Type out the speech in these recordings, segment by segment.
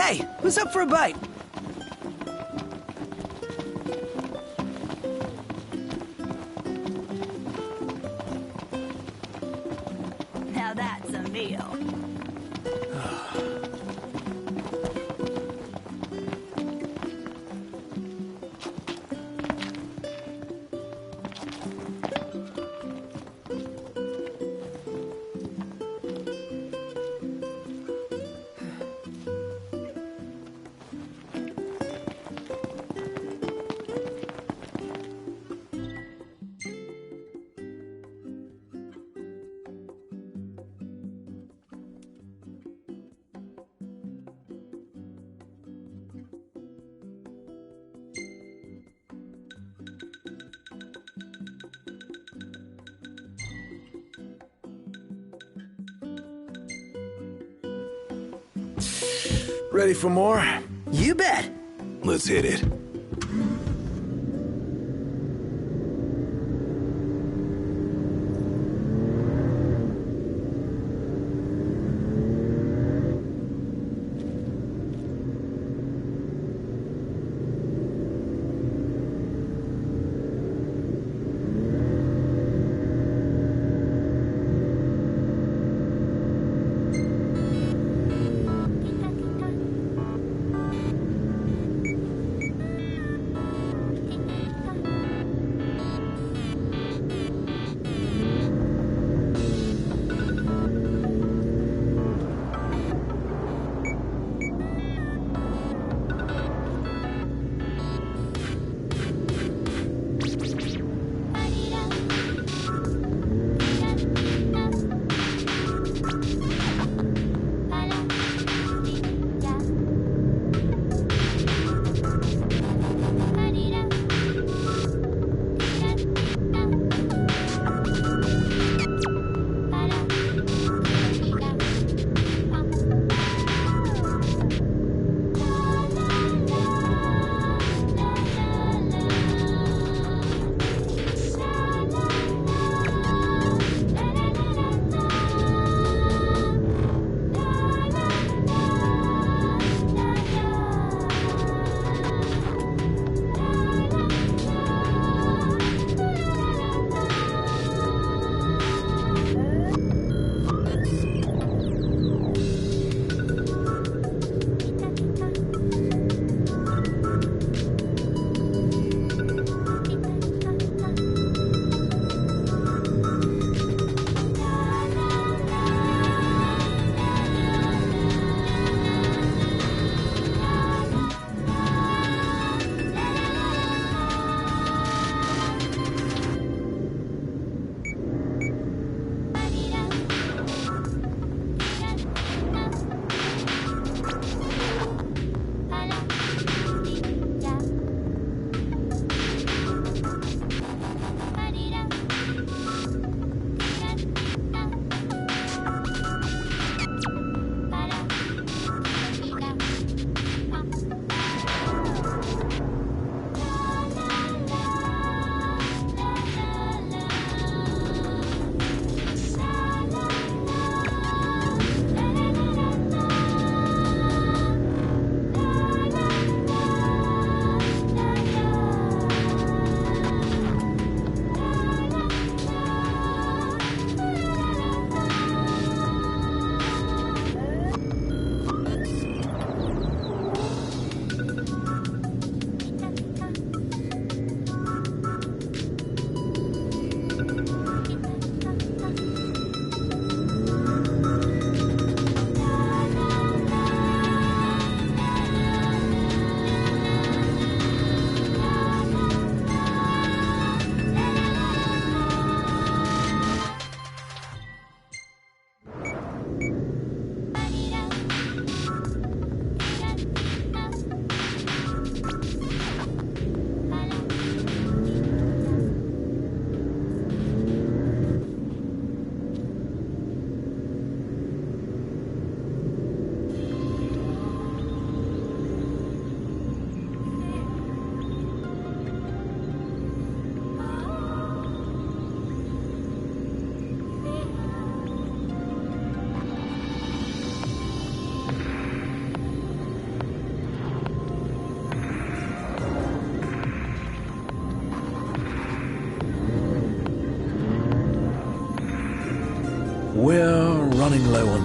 Hey, who's up for a bite? Now that's a meal. Ready for more? You bet. Let's hit it.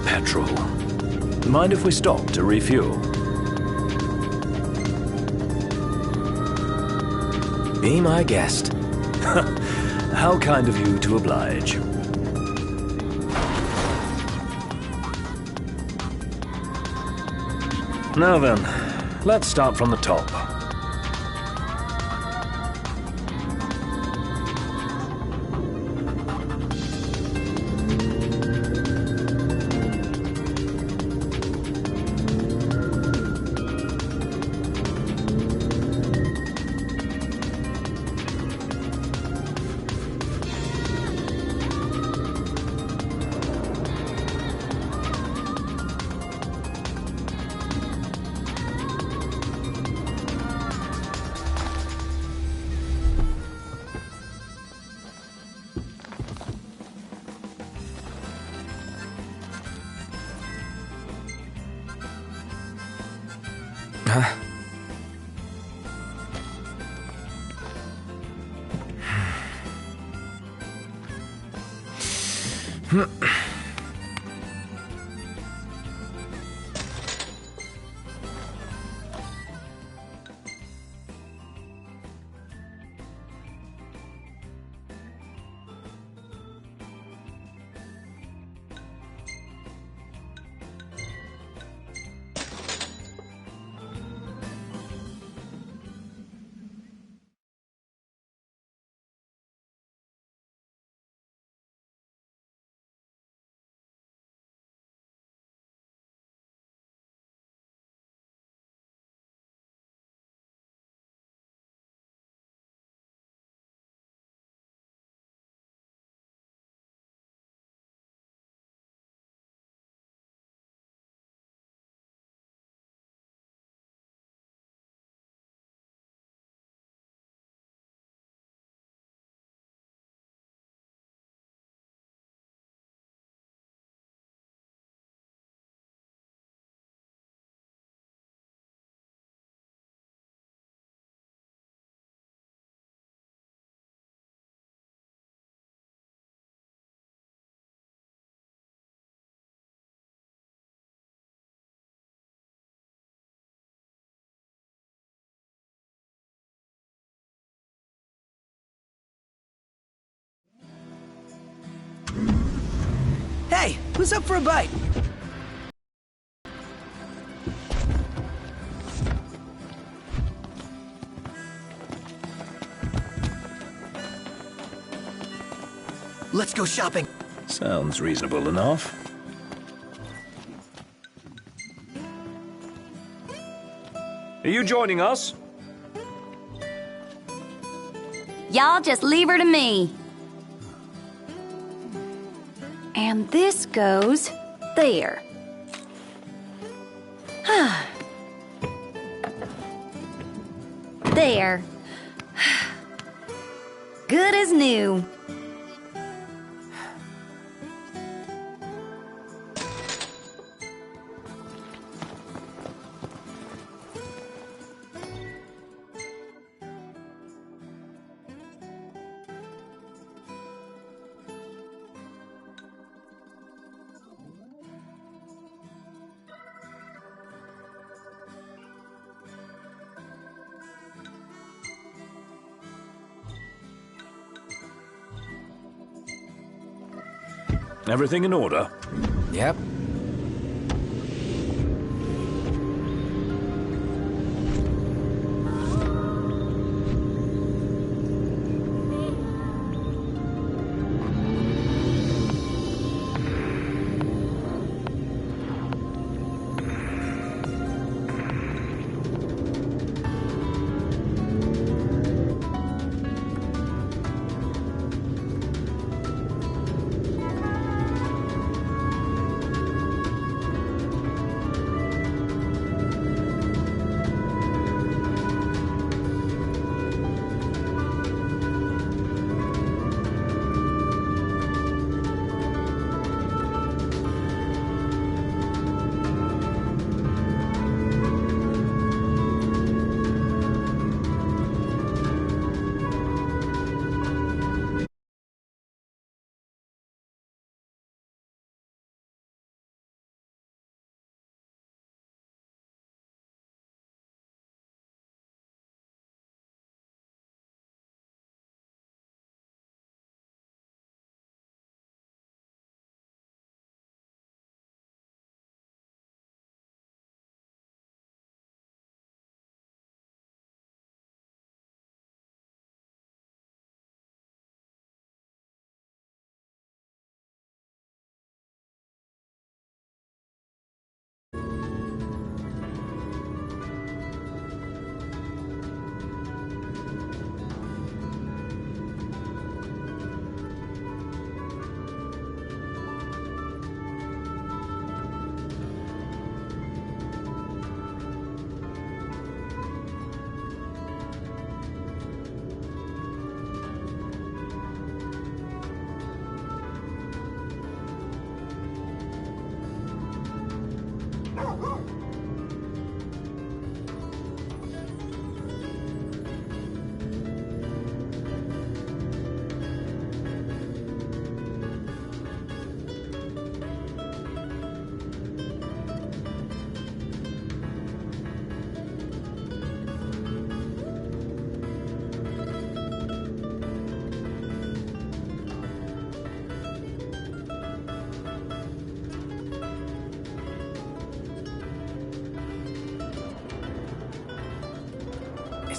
on petrol. Mind if we stop to refuel? Be my guest. How kind of you to oblige. Now then, let's start from the top. Hey, who's up for a bite? Let's go shopping. Sounds reasonable enough. Are you joining us? Y'all just leave her to me. And this goes there. There. Good as new. Everything in order? Yep.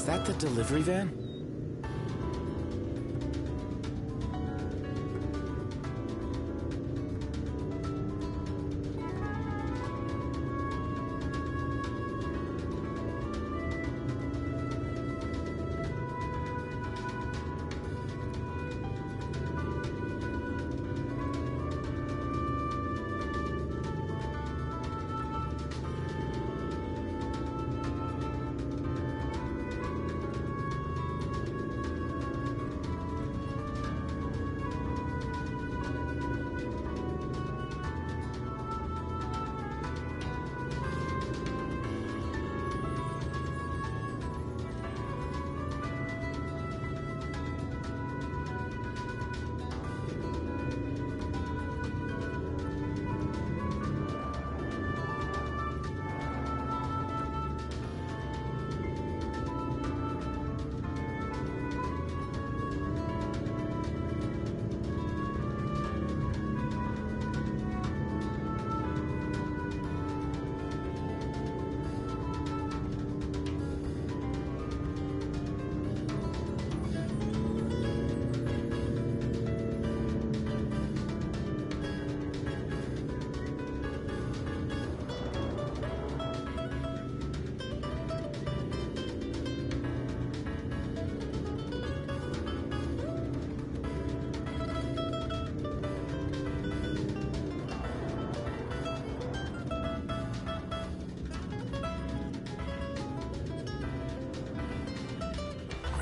Is that the delivery van?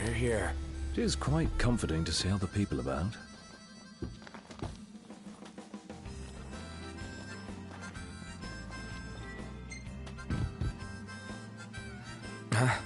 We're here. It is quite comforting to see other people about. Huh?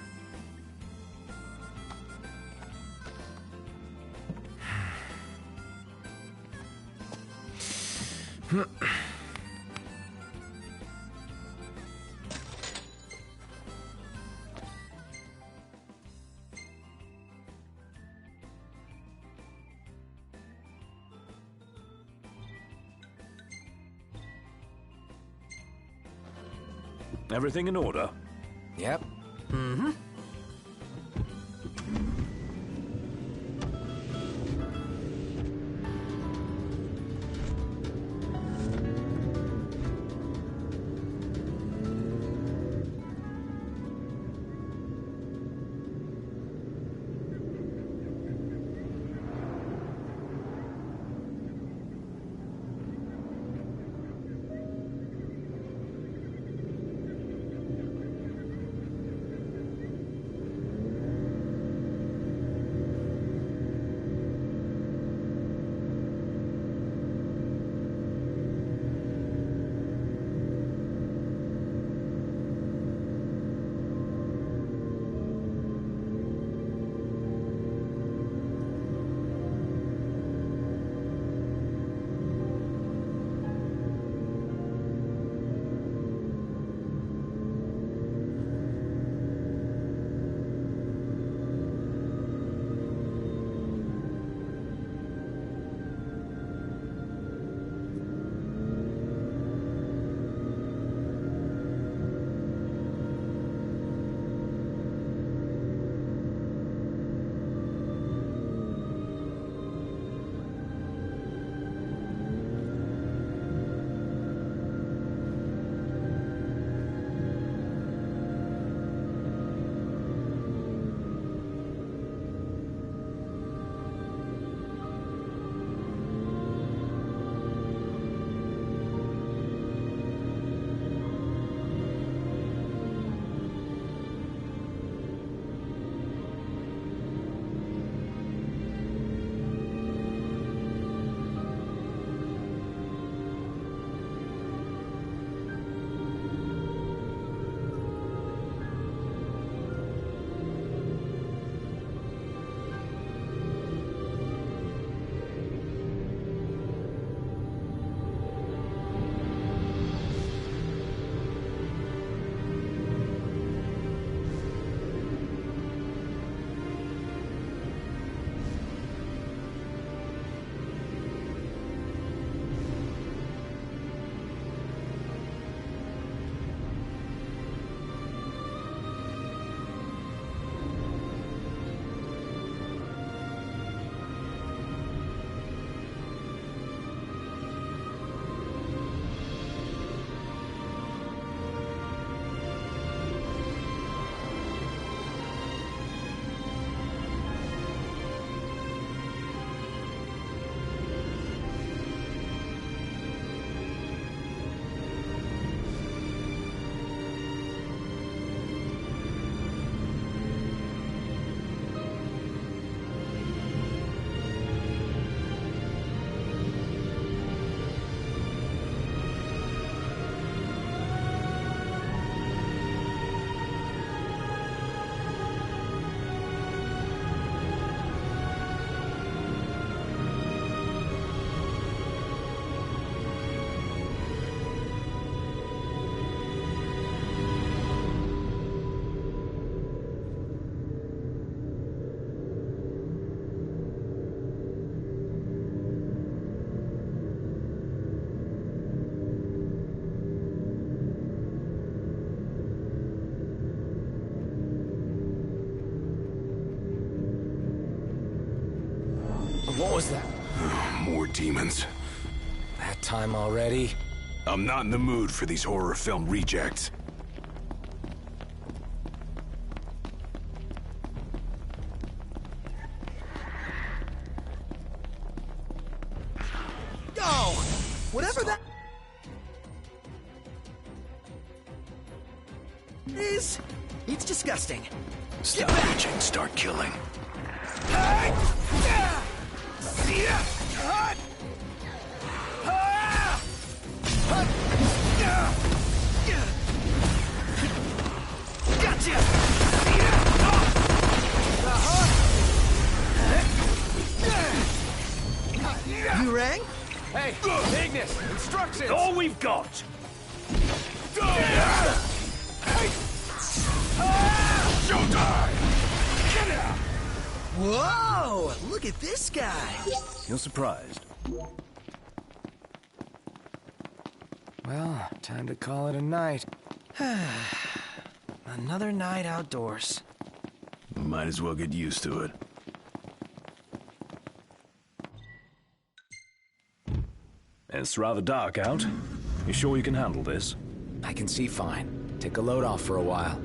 Everything in order? Yep. was that? More demons. That time already? I'm not in the mood for these horror film rejects. Oh! Whatever that is, it's disgusting. Stop reaching, start killing. Gotcha! You rang? Hey, Ignis, instructions! All we've got! Showtime! Whoa! Look at this guy! You're surprised. Well, time to call it a night. Another night outdoors. Might as well get used to it. It's rather dark out. You sure you can handle this? I can see fine. Take a load off for a while.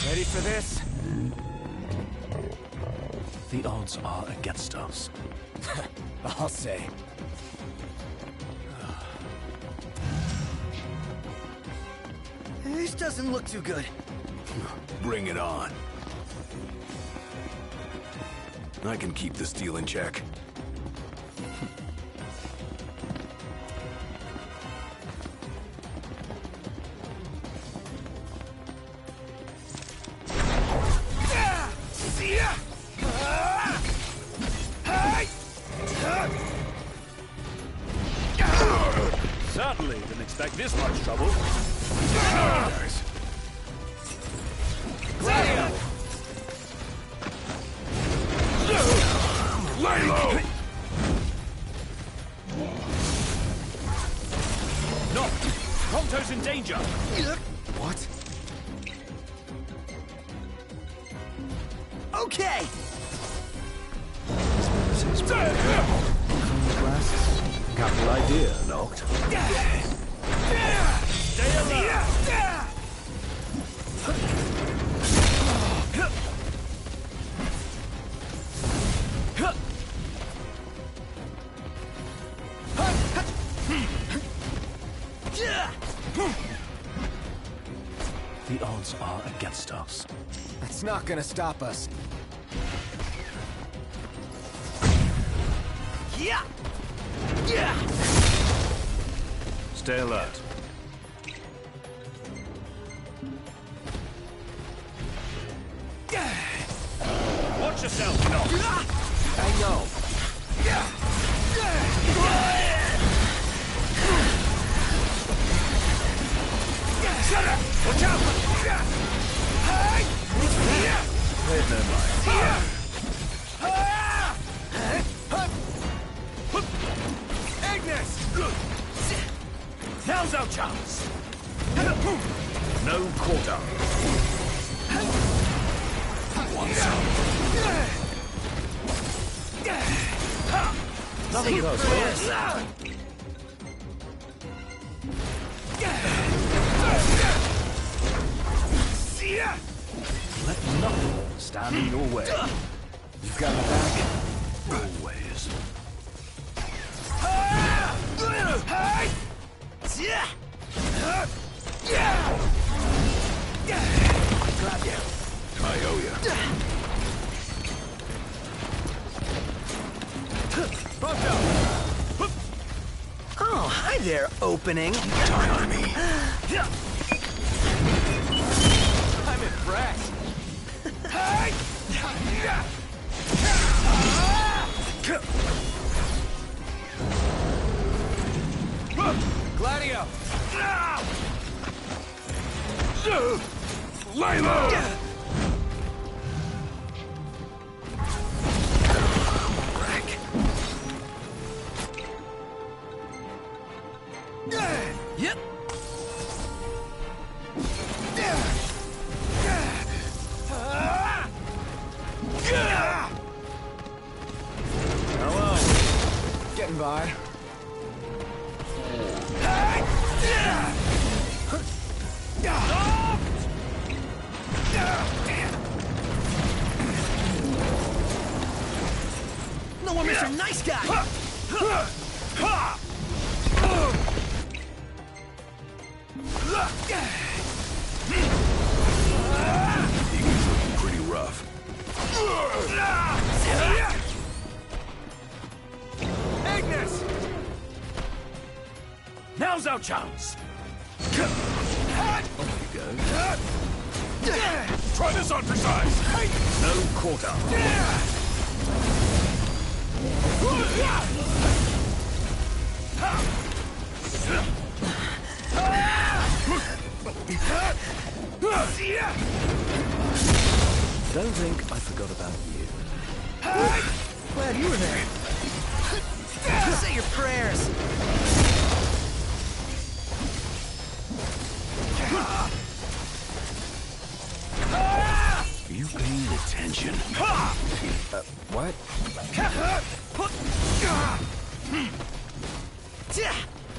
Ready for this? The odds are against us. I'll say. This doesn't look too good. Bring it on. I can keep the steel in check. Certainly didn't expect this much trouble. Nice. Lay low! No! Prompto's in danger! What? Okay! Capital idea, Noct. Stay alive! The odds are against us. That's not gonna stop us. Yeah! Yeah! Stay alert. Watch yourself, Noct. I know. Watch out! Wait, never mind. Ignis! Now's our chance! No quarter. Nothing goes. Let nothing stand in your way. You've got my back. Always. Got you. I owe you. Oh, hi there, opening. Time on me. I'm impressed. Gladio! Lay low! Yep. Hello. Getting by. No one, Mr. Nice Guy! Iggy's looking pretty rough. Ignis! Now's our chance! Try this on for size! No quarter. Don't think I forgot about you. Glad you were there. Say your prayers. Are you paying attention? What?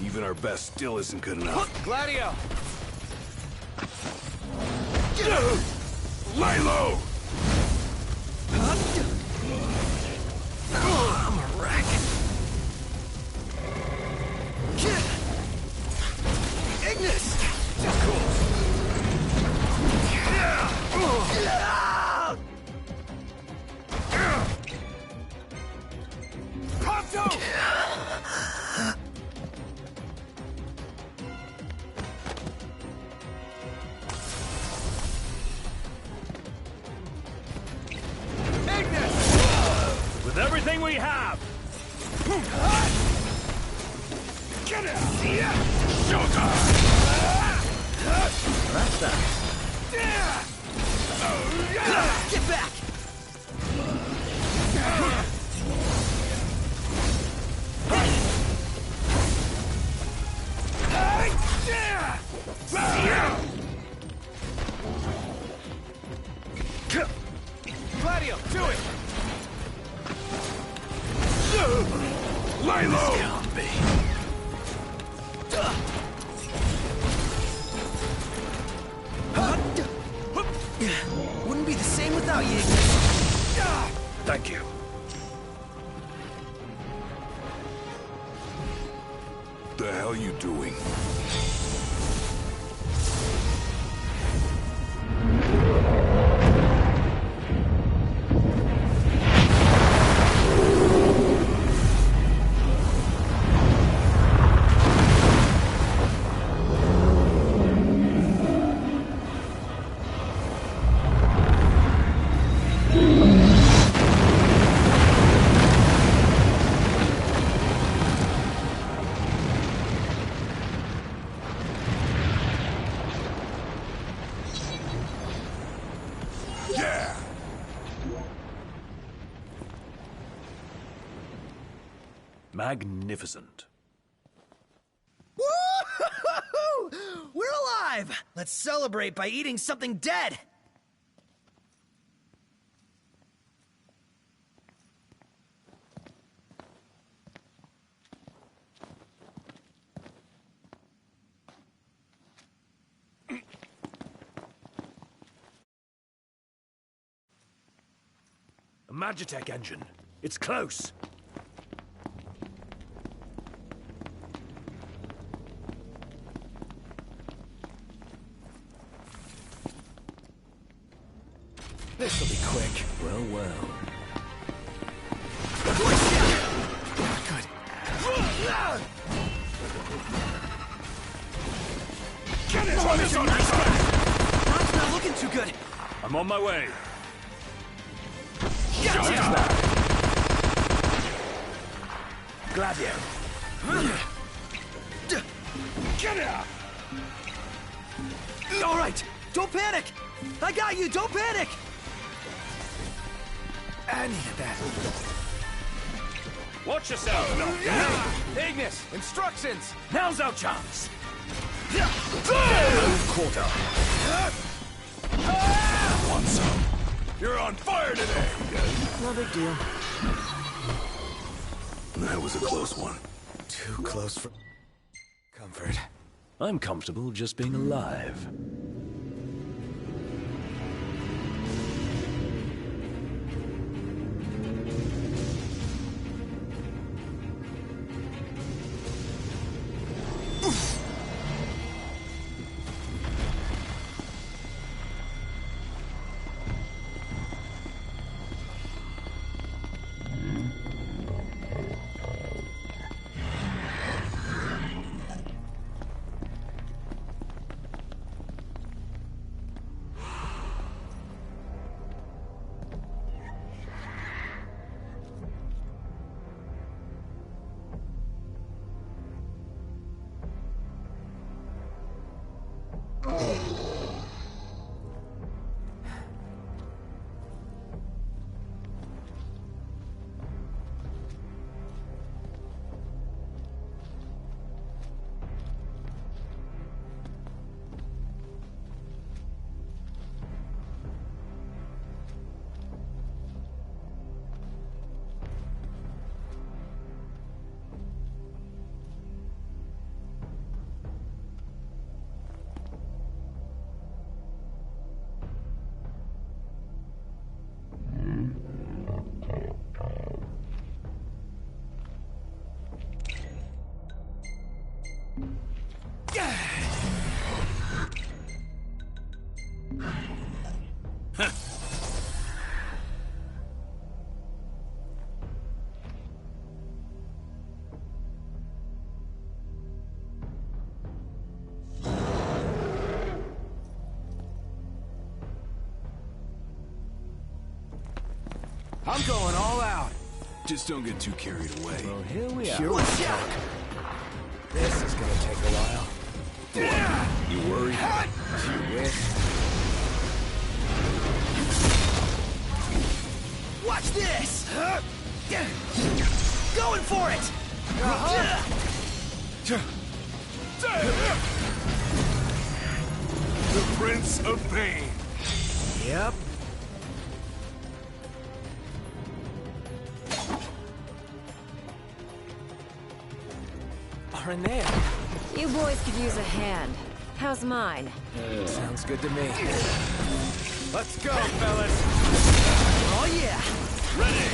Even our best still isn't good enough. Gladio! Lay low! I'm a wreck. Ignis! Pronto! With everything we have! Get it! Showtime! That's that. Get back! Gladio, do it! Lay low! Can't be. Wouldn't be the same without you, Ignis. Thank you. The hell you doing? Yeah! Magnificent. Woo-hoo-hoo-hoo! We're alive! Let's celebrate by eating something dead! A Magitech engine. It's close. This'll be quick. Well, well. Good. Get it! Try this on for size! That's not looking too good. I'm on my way. Gotcha! Gladio. Get it! All right, don't panic. I got you. Don't panic. I needed that. Watch yourself! Ignis, instructions! Now's our chance! Quarter. Want some? You're on fire today! No big deal. That was a close one. Too close for comfort. I'm comfortable just being alive. I'm going all out. Just don't get too carried away. Well, here we are. Here we go. This is gonna take a while. You worried? You wish. Watch this! Going for it! The Prince of Pain. Yep. Are in there. You boys could use a hand. How's mine? Sounds good to me. Let's go, fellas. Oh yeah! Ready?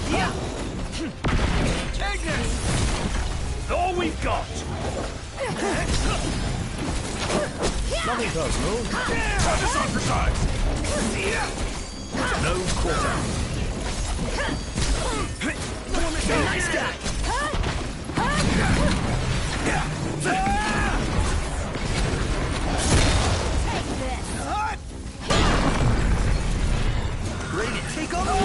Yeah! Ignis! All we've got! Nothing personal. Turn this on for size! No quarter. Nice guy! Ready to take on the world!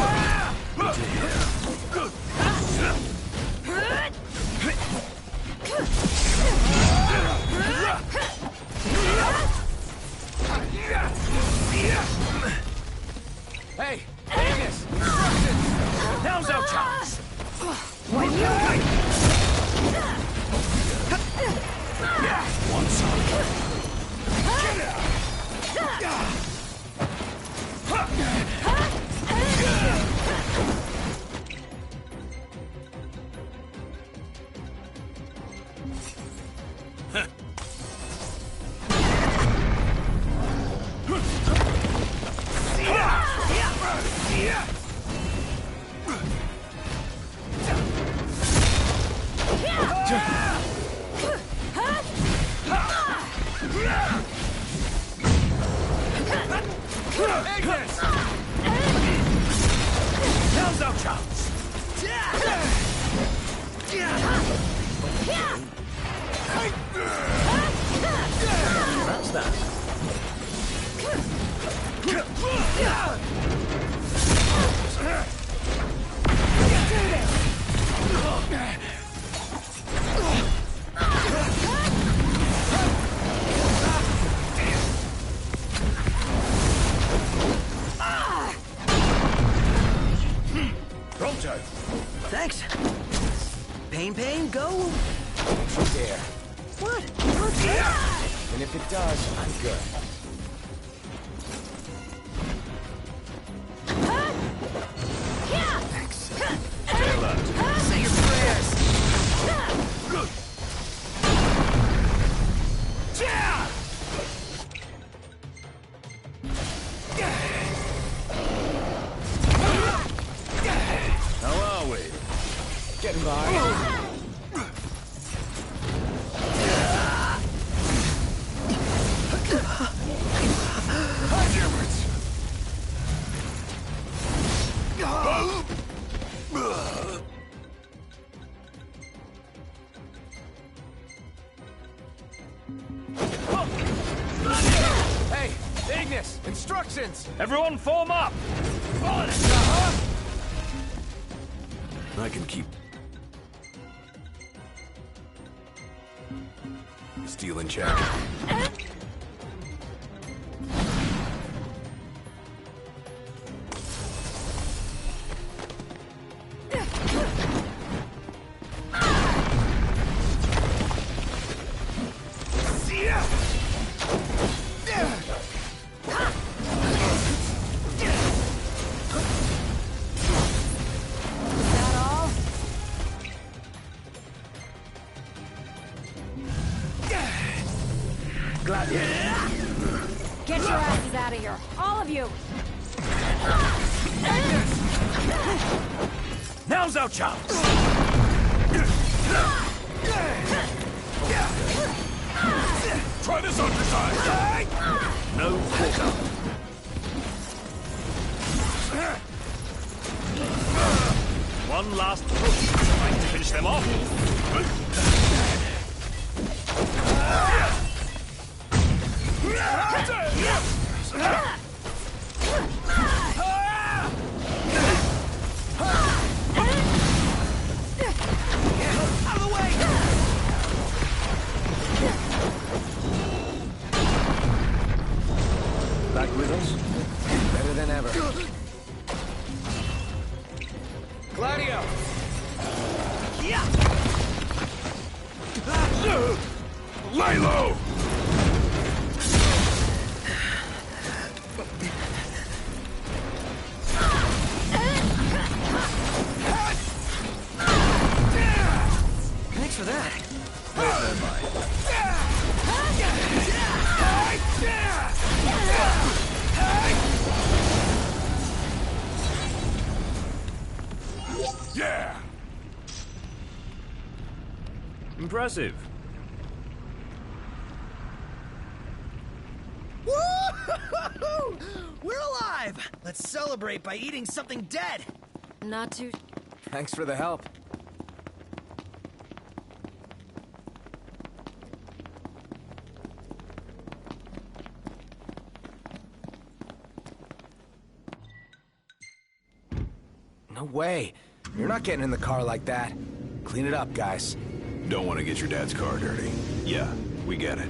Hey, Ignis! Instructions! Now's our chance! Want some? Ignis! Now's our chance! That's that. Thanks, you dare. What? What's that? And if it does, I'm good. Say your prayers. How are we? Getting by. Hey, Ignis! Instructions! Everyone form up! I can keep... Steel in check. Get your asses out of here, all of you! Now's our chance! Try this underside! No quarter. One last push. Trying to finish them off. Out of the way! Back with us? Better than ever. Gladio! Lay low! Thanks for that. Yeah! Impressive. Woo! We're alive! Let's celebrate by eating something dead! Not too... Thanks for the help. No way. You're not getting in the car like that. Clean it up, guys. Don't want to get your dad's car dirty. Yeah, we get it.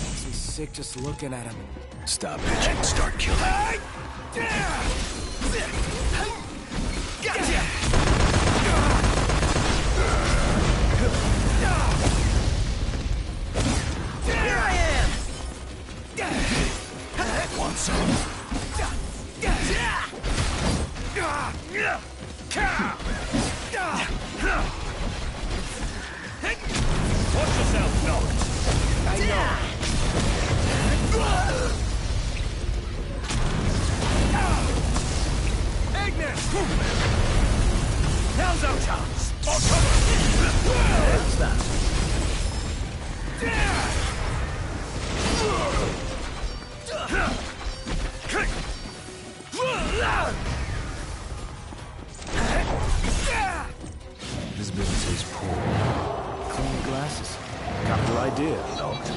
Makes me sick just looking at him. Stop bitching, start killing. Watch yourself, Noct. I know. Ignis! Now's our chance. On cover. There's that. Visibility is poor. Clean glasses. Capital idea, Noct.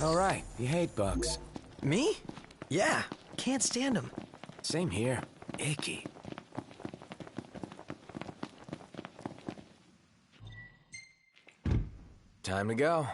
All right, you hate bugs. Me? Yeah, can't stand them. Same here. Icky. Time to go.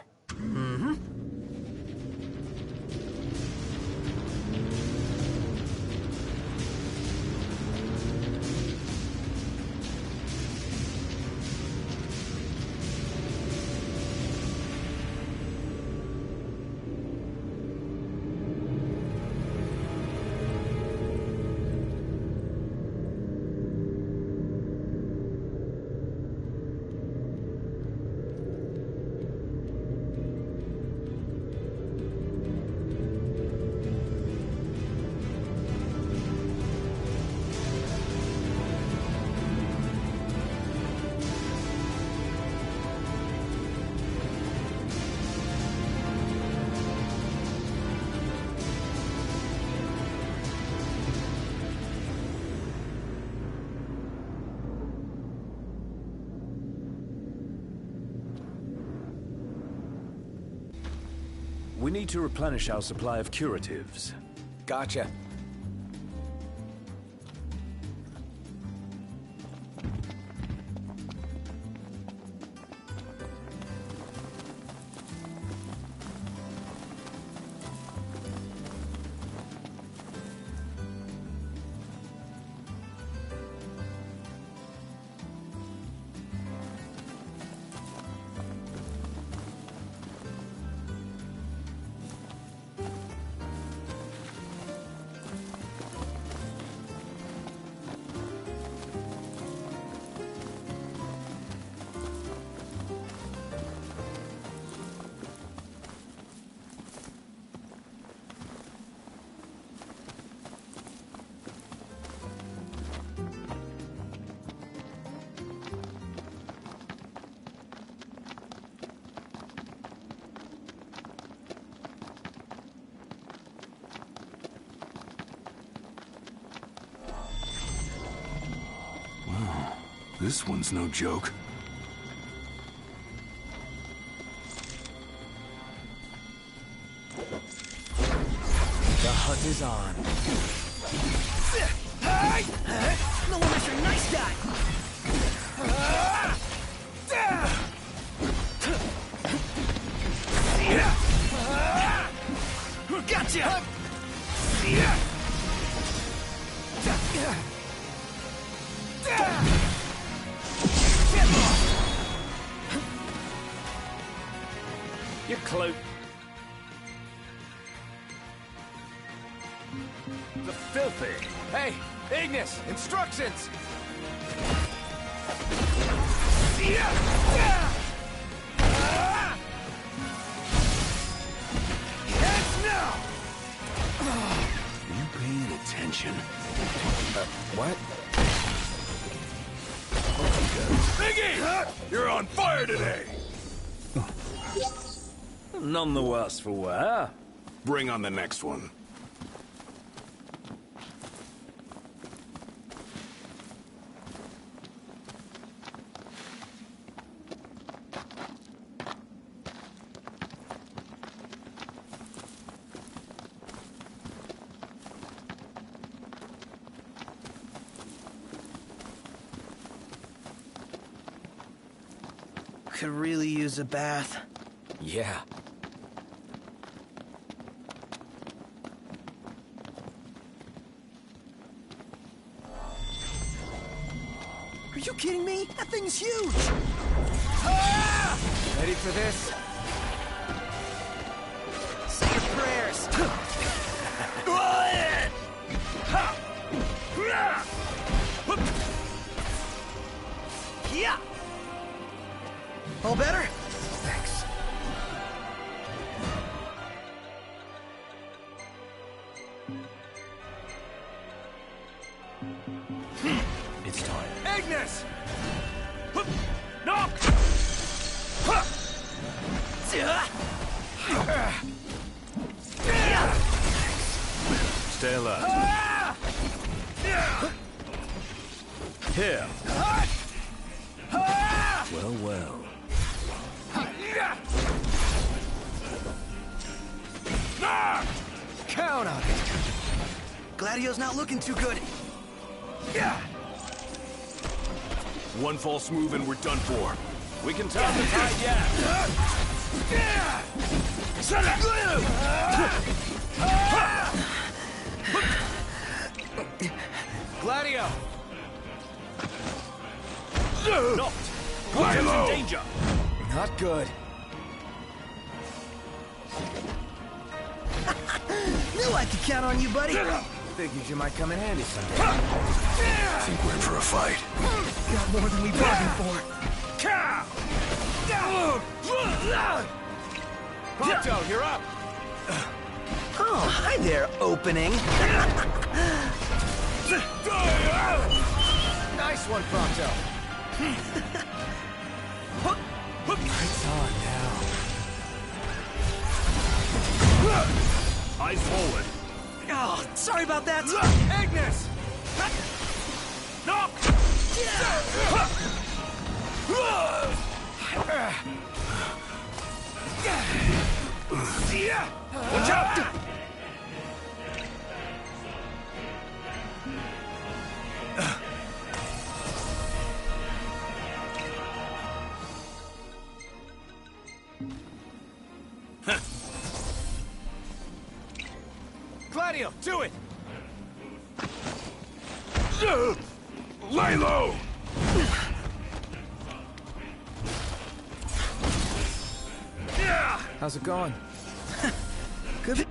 We need to replenish our supply of curatives. Gotcha. This one's no joke. The hunt is on. No wonder you're a nice guy. Gotcha! You're close. The filthy. Hey, Ignis, instructions! Are you paying attention? What? Biggie! You're on fire today! None the worse for wear. Bring on the next one. Could really use a bath. Yeah. Are you kidding me? That thing's huge! Ready for this? Say your prayers. Yeah. All better? Thanks. It's time. Ignis! Knock! Stay alert. Here. Well, well. Count on it. Gladio's not looking too good. One false move and we're done for. We can turn the tide yet. Gladio! Knocked. Glidio's in danger. Not good. Knew I could count on you, buddy. Figured you might come in handy someday. Think we're in for a fight. Got more than we bargained for. Prompto, you're up! Oh, hi there, opening. Nice one, Prompto. Lights on now. Eyes forward. Oh, sorry about that. Ignis! Knock! Watch out! Gladio, do it! Lay low! How's it going? Good.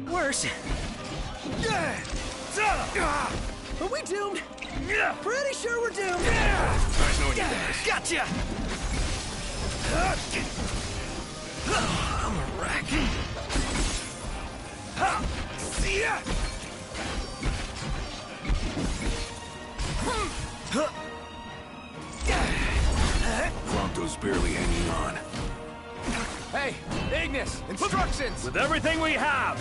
Worse. Are we doomed? Pretty sure we're doomed. Nice knowing you guys. Gotcha! I'm a wreck. See ya! Prompto's barely hanging on. Hey, Ignis, instructions! With everything we have!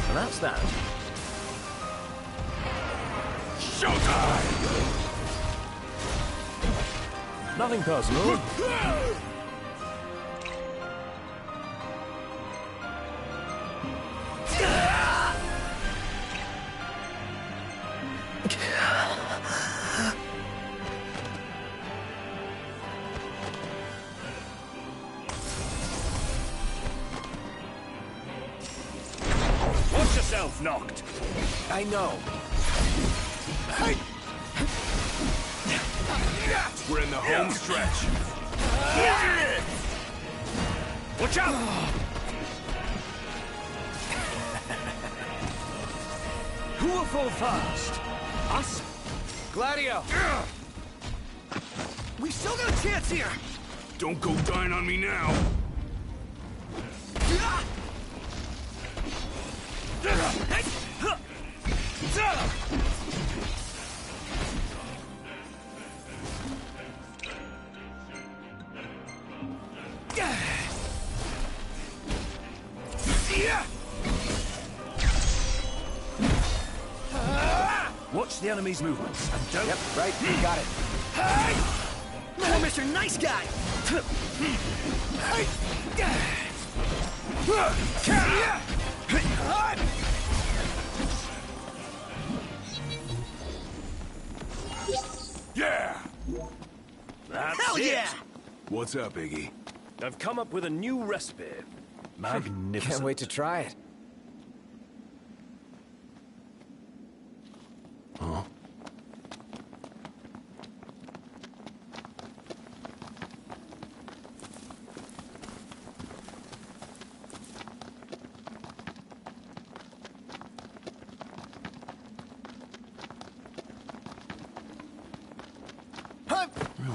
And that's that. Showtime! Nothing personal. Watch yourself, Knocked! I know. We're in the home stretch. Watch out! Who will fall first? Us? Gladio! We still got a chance here. Don't go dying on me now. Watch the enemy's movements and don't... Yep, right, you got it. Oh, Mr. Nice Guy. Yeah! That's Hell it. yeah! What's up, Iggy? I've come up with a new recipe. Magnificent. Can't wait to try it. Huh?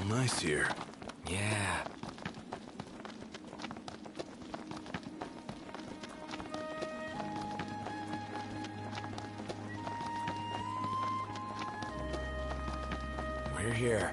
nice here. Yeah. We're here.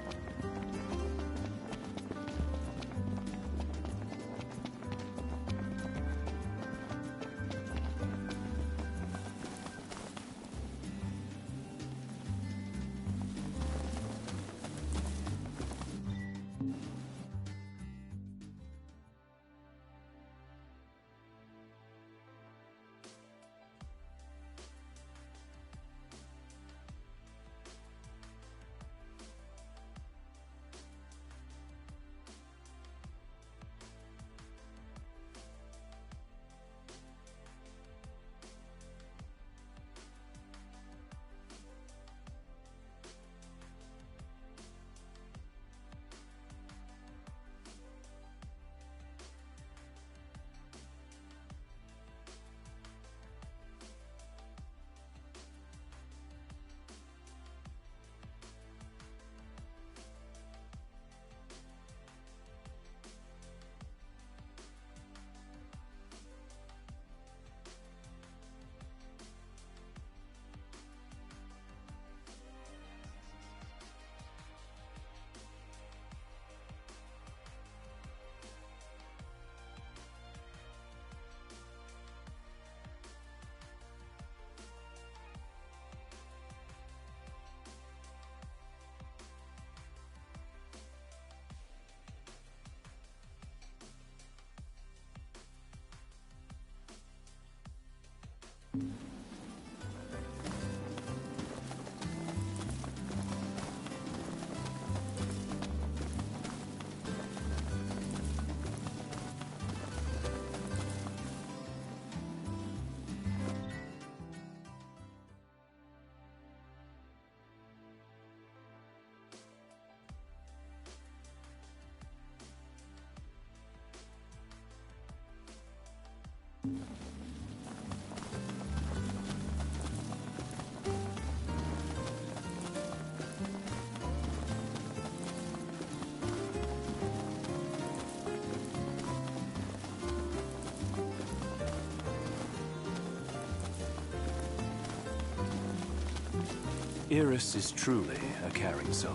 Iris is truly a caring soul.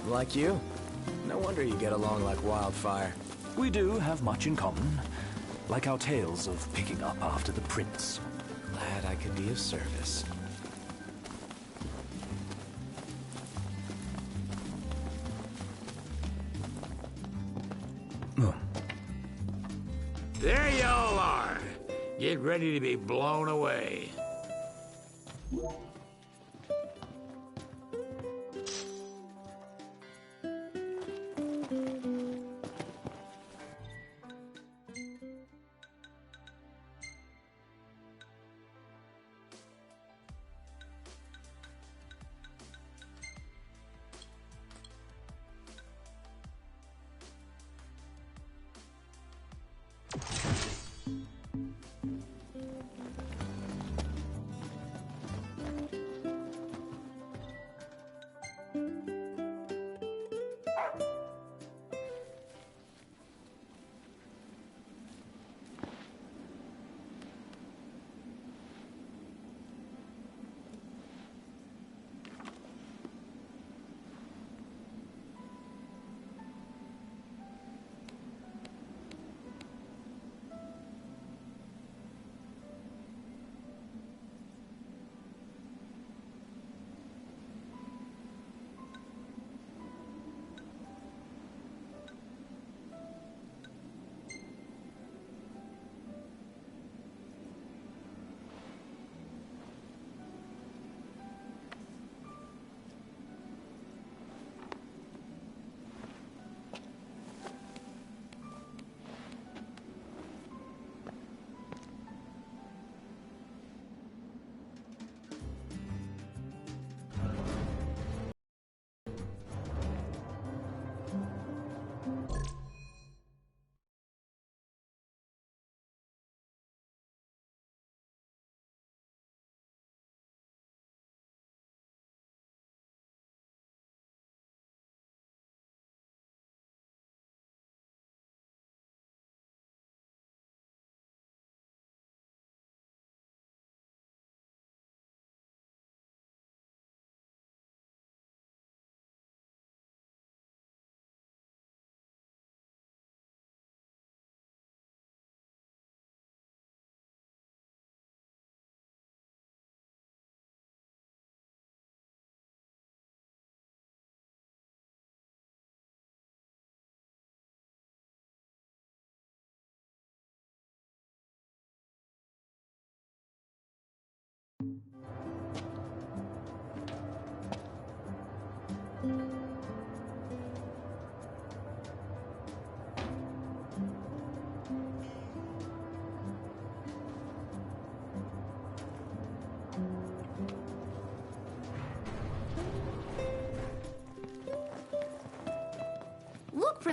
Like you? No wonder you get along like wildfire. We do have much in common, like our tales of picking up after the prince. Glad I could be of service. There y'all are. Get ready to be blown away.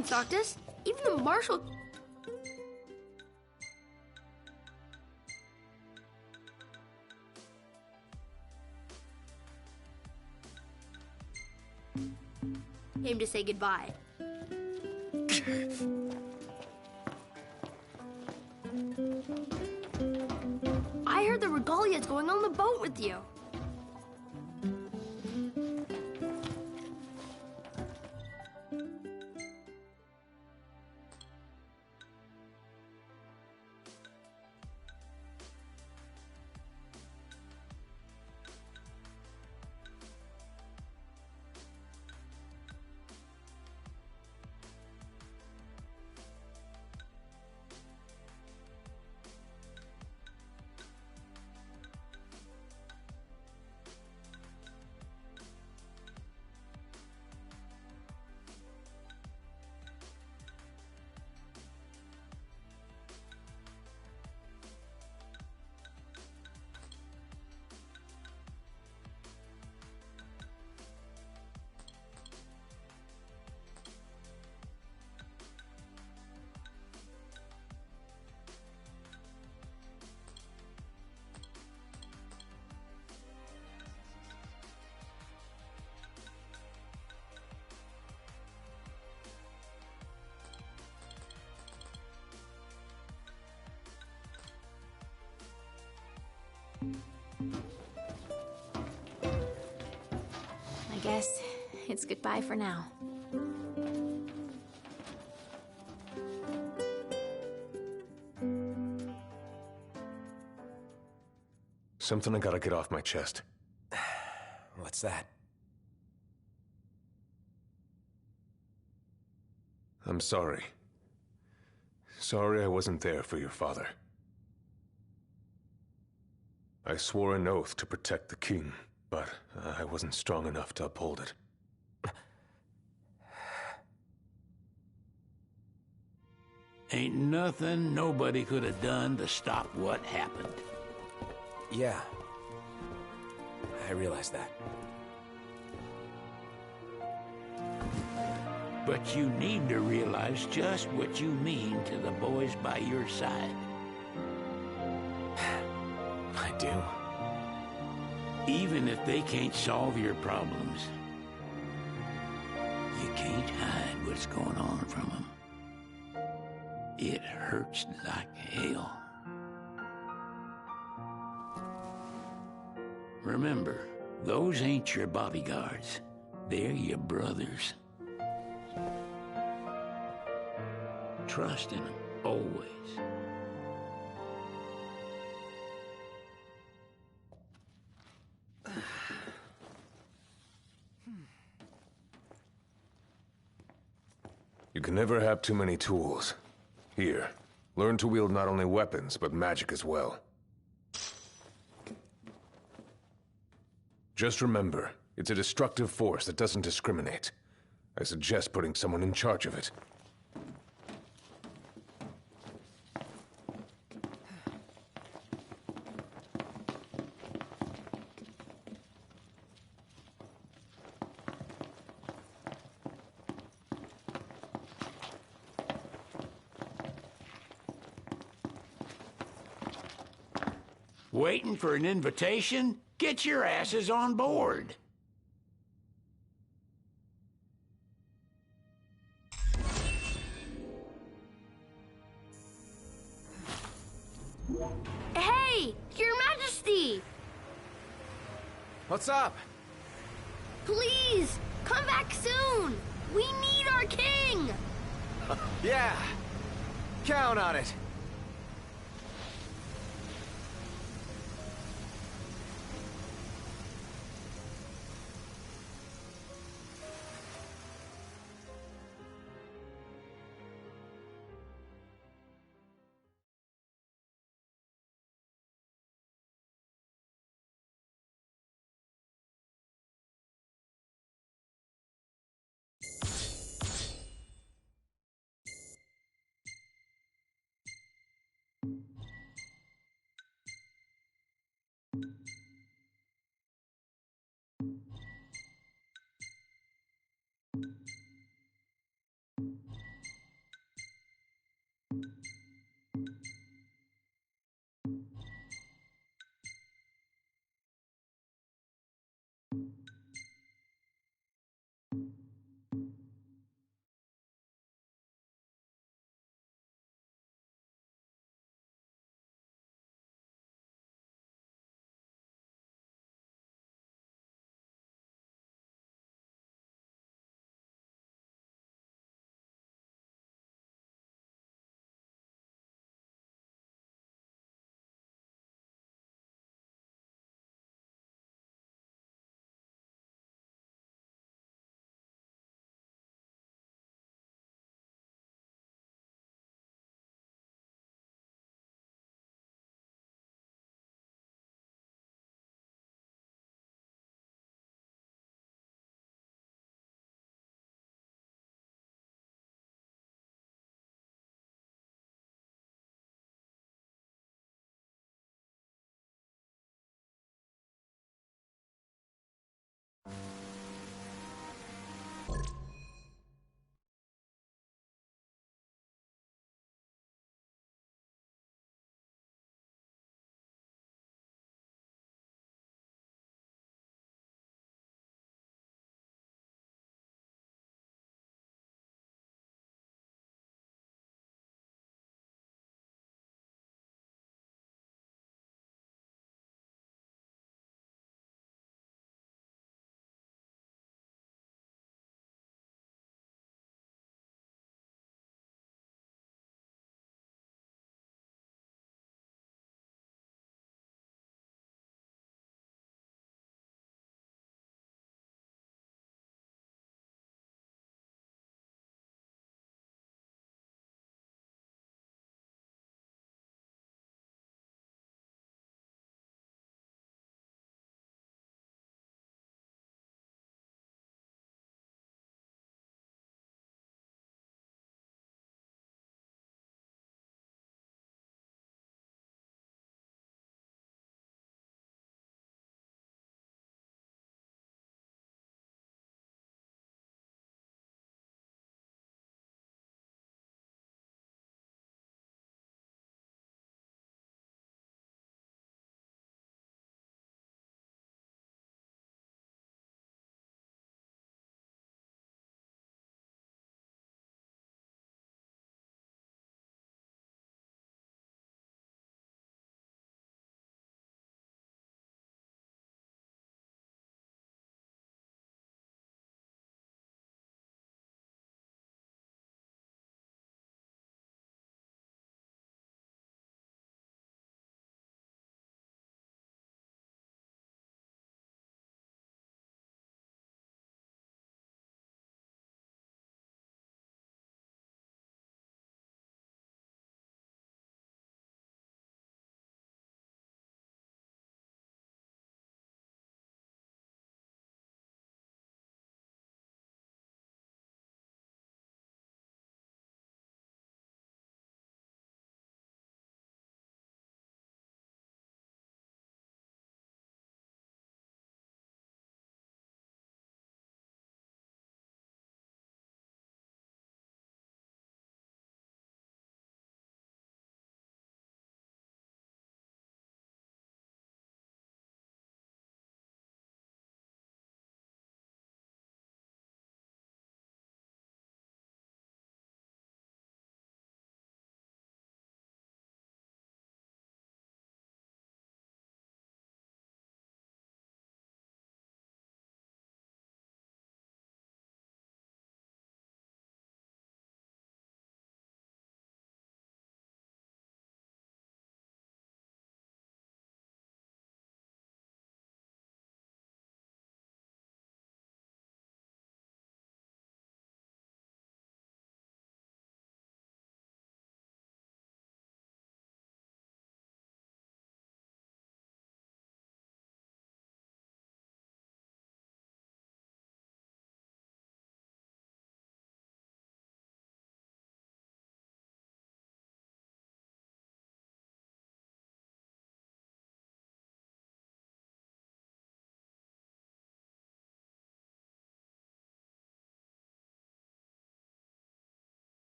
anyone stalked us. Even the marshal... came to say goodbye. I heard the regalia's going on the boat with you. I guess it's goodbye for now. Something I gotta get off my chest. What's that? I'm sorry. Sorry I wasn't there for your father. I swore an oath to protect the king, but I wasn't strong enough to uphold it. Ain't nothing nobody could have done to stop what happened. Yeah. I realize that. But you need to realize just what you mean to the boys by your side. I do. Even if they can't solve your problems, you can't hide what's going on from them. It hurts like hell. Remember, those ain't your bodyguards. They're your brothers. Trust in them, always. You can never have too many tools. Here, learn to wield not only weapons, but magic as well. Just remember, it's a destructive force that doesn't discriminate. I suggest putting someone in charge of it. Waiting for an invitation? Get your asses on board. Hey, Your Majesty! What's up? Please, come back soon! We need our king! Yeah. Count on it.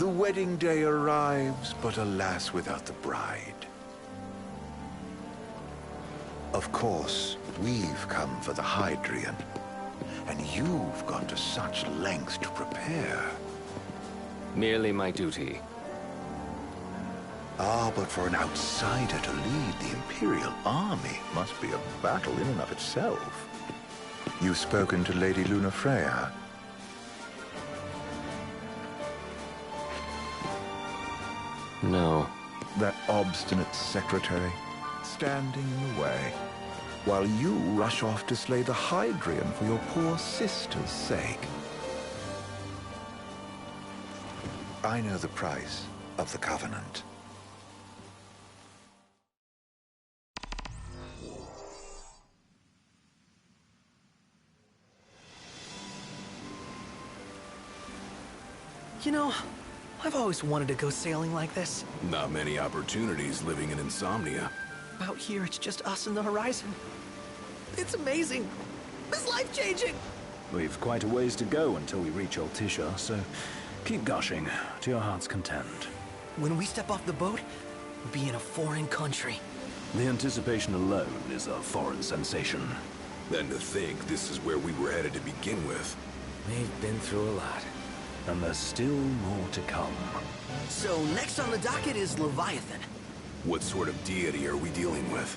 The wedding day arrives, but alas, without the bride. Of course, we've come for the Hydrian, and you've gone to such lengths to prepare. Merely my duty. Ah, but for an outsider to lead the Imperial army must be a battle in and of itself. You've spoken to Lady Lunafreya? No. That obstinate secretary, standing in the way, while you rush off to slay the Hydrian for your poor sister's sake. I know the price of the Covenant. You know, I've always wanted to go sailing like this. Not many opportunities living in Insomnia. Out here, it's just us and the horizon. It's amazing. It's life-changing. We've quite a ways to go until we reach Altisha, so keep gushing to your heart's content. When we step off the boat, we'll be in a foreign country. The anticipation alone is a foreign sensation. Then to think this is where we were headed to begin with. We've been through a lot. And there's still more to come. So next on the docket is Leviathan. What sort of deity are we dealing with?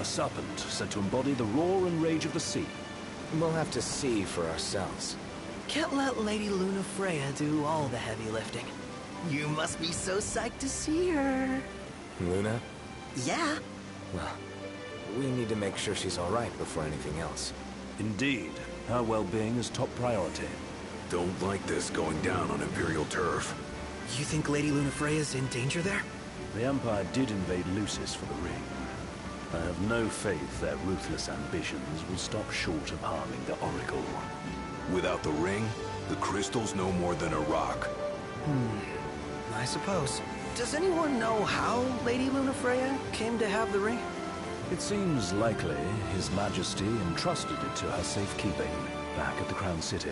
A serpent said to embody the roar and rage of the sea. We'll have to see for ourselves. Can't let Lady Lunafreya do all the heavy lifting. You must be so psyched to see her. Luna? Yeah? Well, we need to make sure she's all right before anything else. Indeed. Her well-being is top priority. Don't like this going down on Imperial turf. You think Lady Lunafreya's in danger there? The Empire did invade Lucis for the ring. I have no faith their ruthless ambitions will stop short of harming the Oracle. Without the ring, the crystal's no more than a rock. I suppose. Does anyone know how Lady Lunafreya came to have the ring? It seems likely His Majesty entrusted it to her safekeeping back at the Crown City.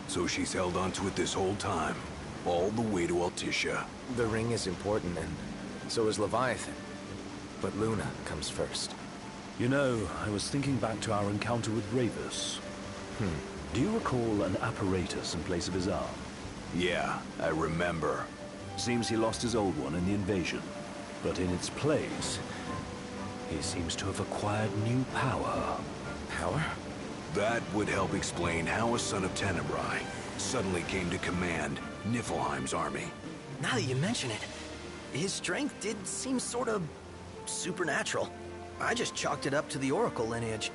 So she's held onto it this whole time, all the way to Altisha. The ring is important, and so is Leviathan. But Luna comes first. You know, I was thinking back to our encounter with Ravus. Do you recall an apparatus in place of his arm? Yeah, I remember. Seems he lost his old one in the invasion. But in its place, he seems to have acquired new power. Power? That would help explain how a son of Tenebrae suddenly came to command Niflheim's army. Now that you mention it, his strength did seem sort of supernatural. I just chalked it up to the Oracle lineage.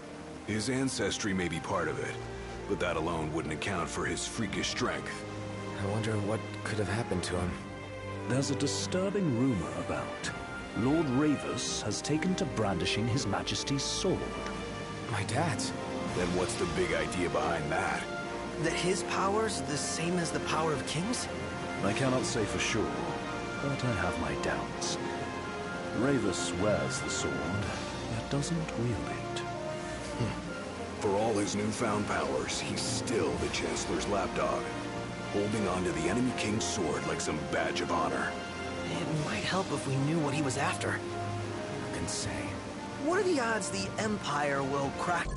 His ancestry may be part of it, but that alone wouldn't account for his freakish strength. I wonder what could have happened to him. There's a disturbing rumor about Lord Ravus has taken to brandishing His Majesty's sword. My dad's? Then what's the big idea behind that? That his power's the same as the power of kings? I cannot say for sure, but I have my doubts. Ravus wears the sword, yet doesn't wield it. For all his newfound powers, he's still the Chancellor's lapdog, holding on to the enemy king's sword like some badge of honor. It might help if we knew what he was after. Who can say? What are the odds the Empire will crack?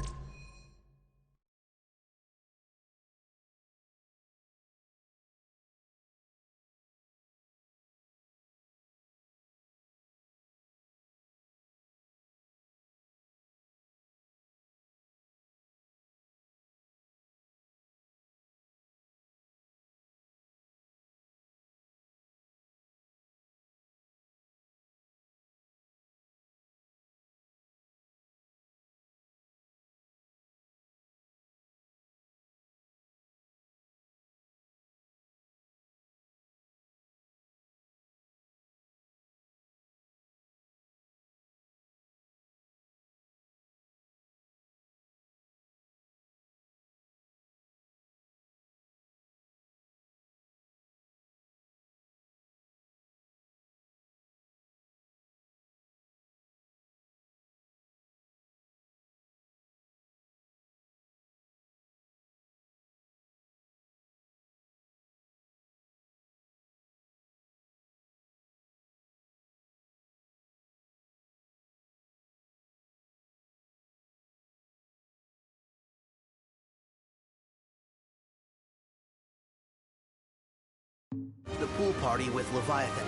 The pool party with Leviathan.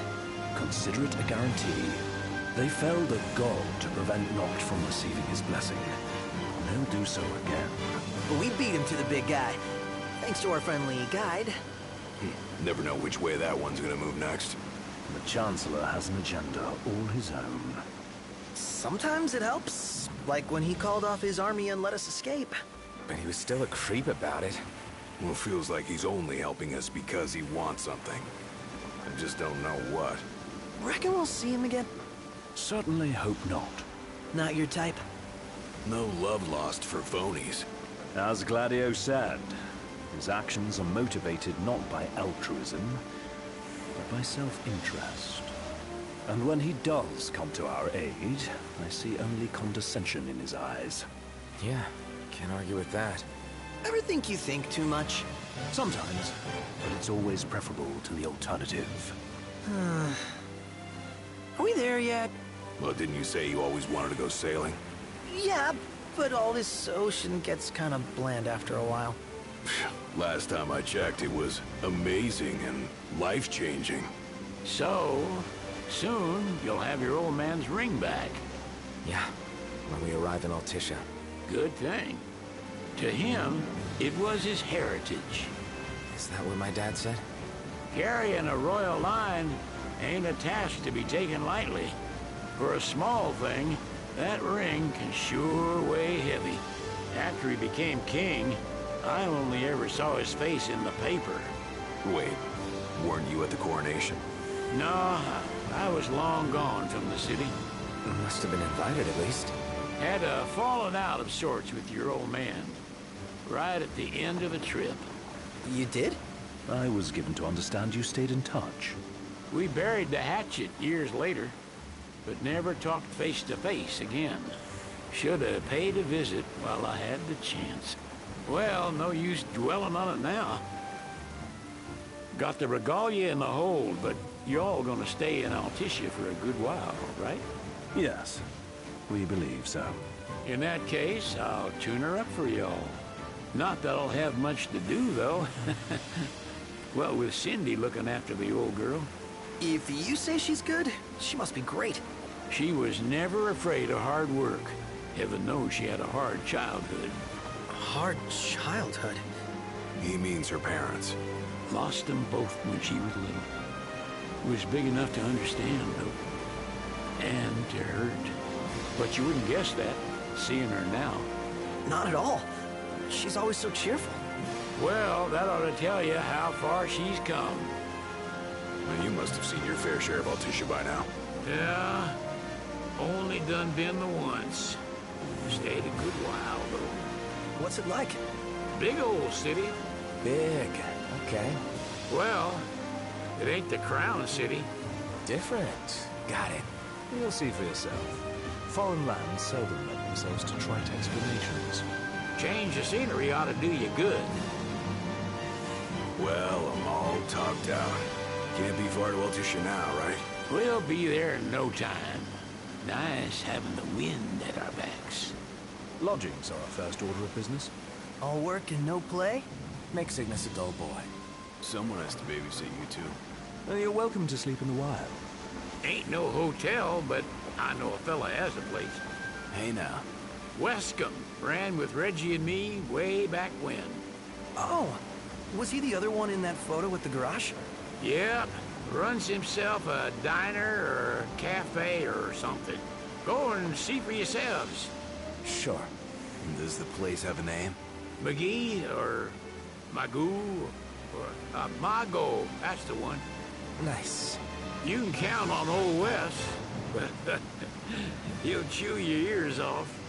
Consider it a guarantee. They felled a god to prevent Noct from receiving his blessing. They'll do so again. But we beat him to the big guy. Thanks to our friendly guide. Never know which way that one's gonna move next. The Chancellor has an agenda all his own. Sometimes it helps. Like when he called off his army and let us escape. But he was still a creep about it. Well, feels like he's only helping us because he wants something. I just don't know what. Reckon we'll see him again? Certainly hope not. Not your type? No love lost for phonies. As Gladio said, his actions are motivated not by altruism, but by self-interest. And when he does come to our aid, I see only condescension in his eyes. Yeah, can't argue with that. Ever think you think too much? Sometimes, but it's always preferable to the alternative. Are we there yet? Well, didn't you say you always wanted to go sailing? Yeah, but all this ocean gets kind of bland after a while. Last time I checked, it was amazing and life-changing. So, soon you'll have your old man's ring back. Yeah, when we arrive in Altissia. Good thing. To him, it was his heritage. Is that what my dad said? Carrying a royal line ain't a task to be taken lightly. For a small thing, that ring can sure weigh heavy. After he became king, I only ever saw his face in the paper. Wait, weren't you at the coronation? No, I was long gone from the city. Must have been invited at least. Had a falling out of sorts with your old man. Right at the end of a trip. You did? I was given to understand you stayed in touch. We buried the hatchet years later, but never talked face to face again. Should have paid a visit while I had the chance. Well, no use dwelling on it now. Got the regalia in the hold, but y'all gonna stay in Altissia for a good while, right? Yes, we believe so. In that case, I'll tune her up for y'all. Not that I'll have much to do, though. Well, with Cindy looking after the old girl. If you say she's good, she must be great. She was never afraid of hard work. Heaven knows she had a hard childhood. Hard childhood? He means her parents. Lost them both when she was little. Was big enough to understand, though. And to hurt. But you wouldn't guess that, seeing her now. Not at all. She's always so cheerful. Well, that ought to tell you how far she's come. Well, you must have seen your fair share of Altissia by now. Yeah, only done been the once. Stayed a good while, though. What's it like? Big old city. Big, okay. Well, it ain't the crown city. Different. Got it. You'll see for yourself. Foreign lands seldom lend themselves to trite explanations. Change of scenery ought to do you good. Well, I'm all topped out. Can't be far to Altissia now, right? We'll be there in no time. Nice having the wind at our backs. Lodgings are our first order of business. All work and no play? Make Cygnus a dull boy. Someone has to babysit you, too. Well, you're welcome to sleep in the wild. Ain't no hotel, but I know a fella has a place. Hey, now. Wescombe ran with Reggie and me way back when. Oh, was he the other one in that photo with the garage? Yep, runs himself a diner or a cafe or something. Go and see for yourselves. Sure. Does the place have a name? McGee or Magoo or Mago, that's the one. Nice. You can count on Old Wes. He'll chew your ears off.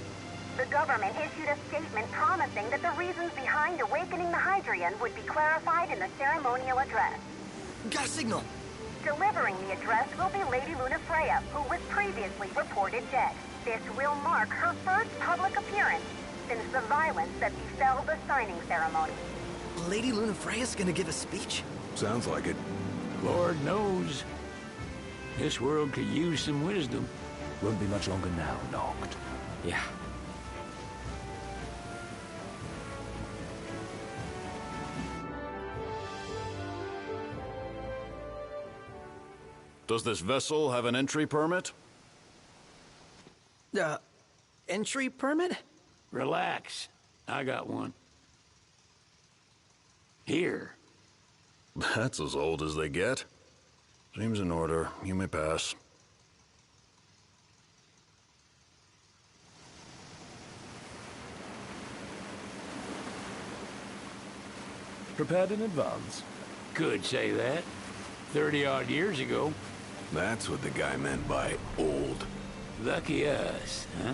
The government issued a statement promising that the reasons behind awakening the Hydrian would be clarified in the ceremonial address. Got a signal. Delivering the address will be Lady Lunafreya, who was previously reported dead. This will mark her first public appearance since the violence that befell the signing ceremony. Lady Lunafreya's gonna give a speech? Sounds like it. Lord knows. This world could use some wisdom. Won't be much longer now, Noct. Yeah. Does this vessel have an entry permit? Entry permit? Relax. I got one. Here. That's as old as they get. Seems in order. You may pass. Prepared in advance? Could say that. 30-odd years ago. That's what the guy meant by old. Lucky us, huh?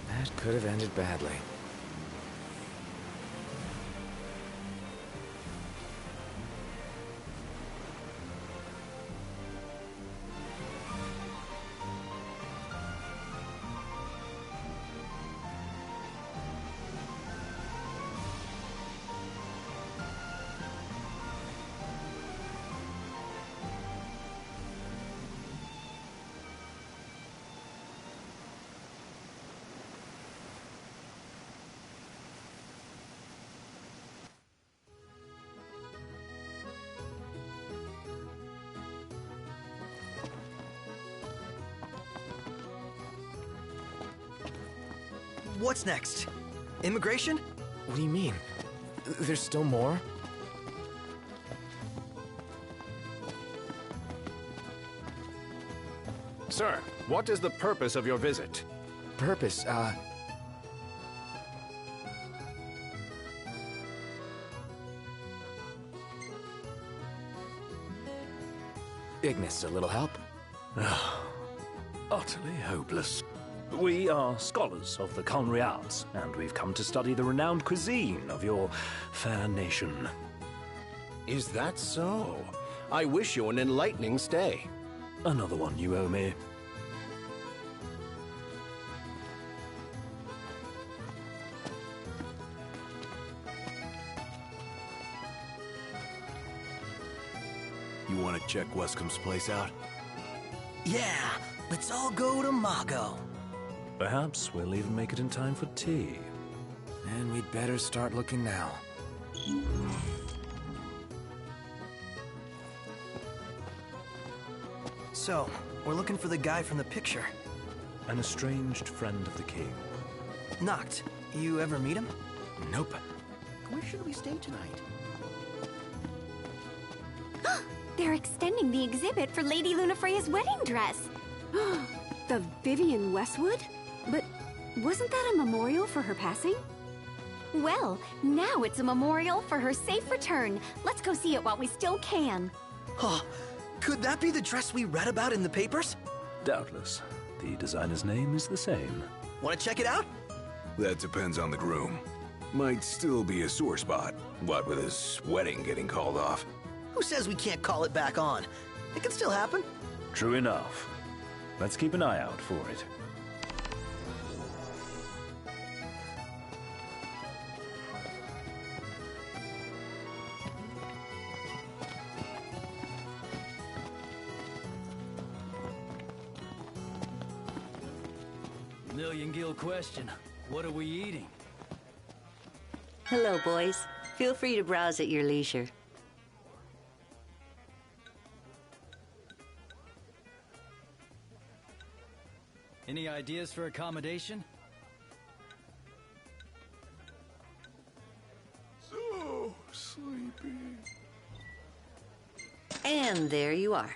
That could have ended badly. What's next? Immigration? What do you mean? There's still more? Sir, what is the purpose of your visit? Purpose, Ignis, a little help? Utterly hopeless. We are scholars of the culinary arts, and we've come to study the renowned cuisine of your fair nation. Is that so? I wish you an enlightening stay. Another one you owe me. You want to check Wescomb's place out? Yeah, let's all go to Mago. Perhaps we'll even make it in time for tea. And we'd better start looking now. So, we're looking for the guy from the picture. An estranged friend of the king. Noct, you ever meet him? Nope. Where should we stay tonight? They're extending the exhibit for Lady Lunafreya's wedding dress. The Vivian Westwood? But wasn't that a memorial for her passing? Well, now it's a memorial for her safe return. Let's go see it while we still can. Oh, could that be the dress we read about in the papers? Doubtless. The designer's name is the same. Want to check it out? That depends on the groom. Might still be a sore spot. What with his wedding getting called off? Who says we can't call it back on? It can still happen. True enough. Let's keep an eye out for it. Million-gill question. What are we eating? Hello, boys. Feel free to browse at your leisure. Any ideas for accommodation? So sleepy. And there you are.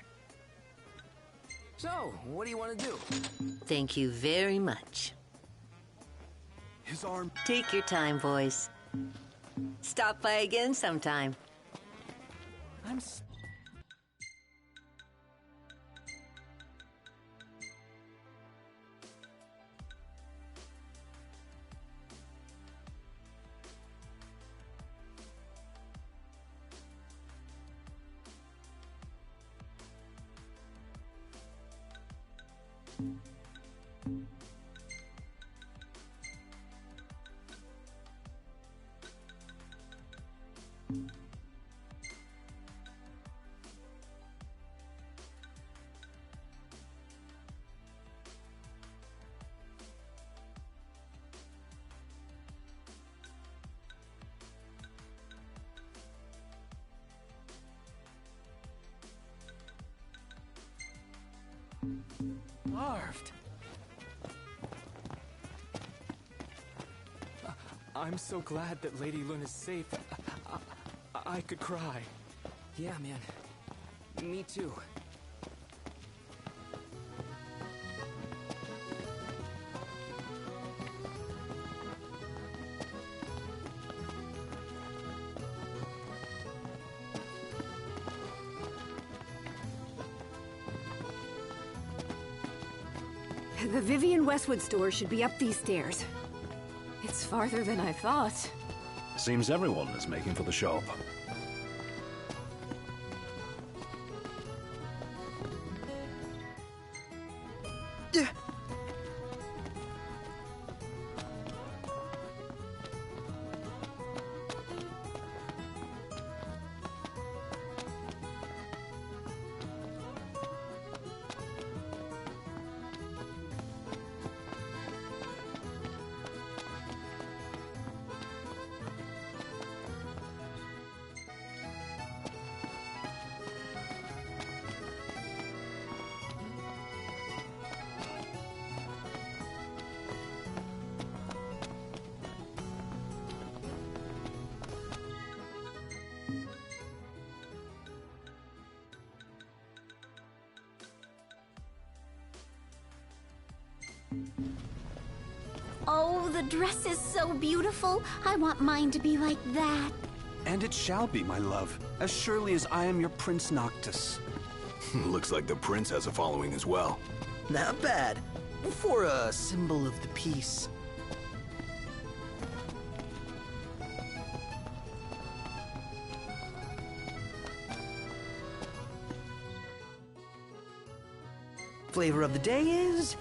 So, what do you want to do? Thank you very much. His arm. Take your time, boys. Stop by again sometime. carved. I'm so glad that Lady Luna's safe. I could cry. Yeah, man. Me too. The Vivian Westwood store should be up these stairs. It's farther than I thought. Seems everyone is making for the shop. Oh, the dress is so beautiful. I want mine to be like that. And it shall be, my love, as surely as I am your Prince Noctis. Looks like the prince has a following as well. Not bad. For a symbol of the peace. Flavor of the day is...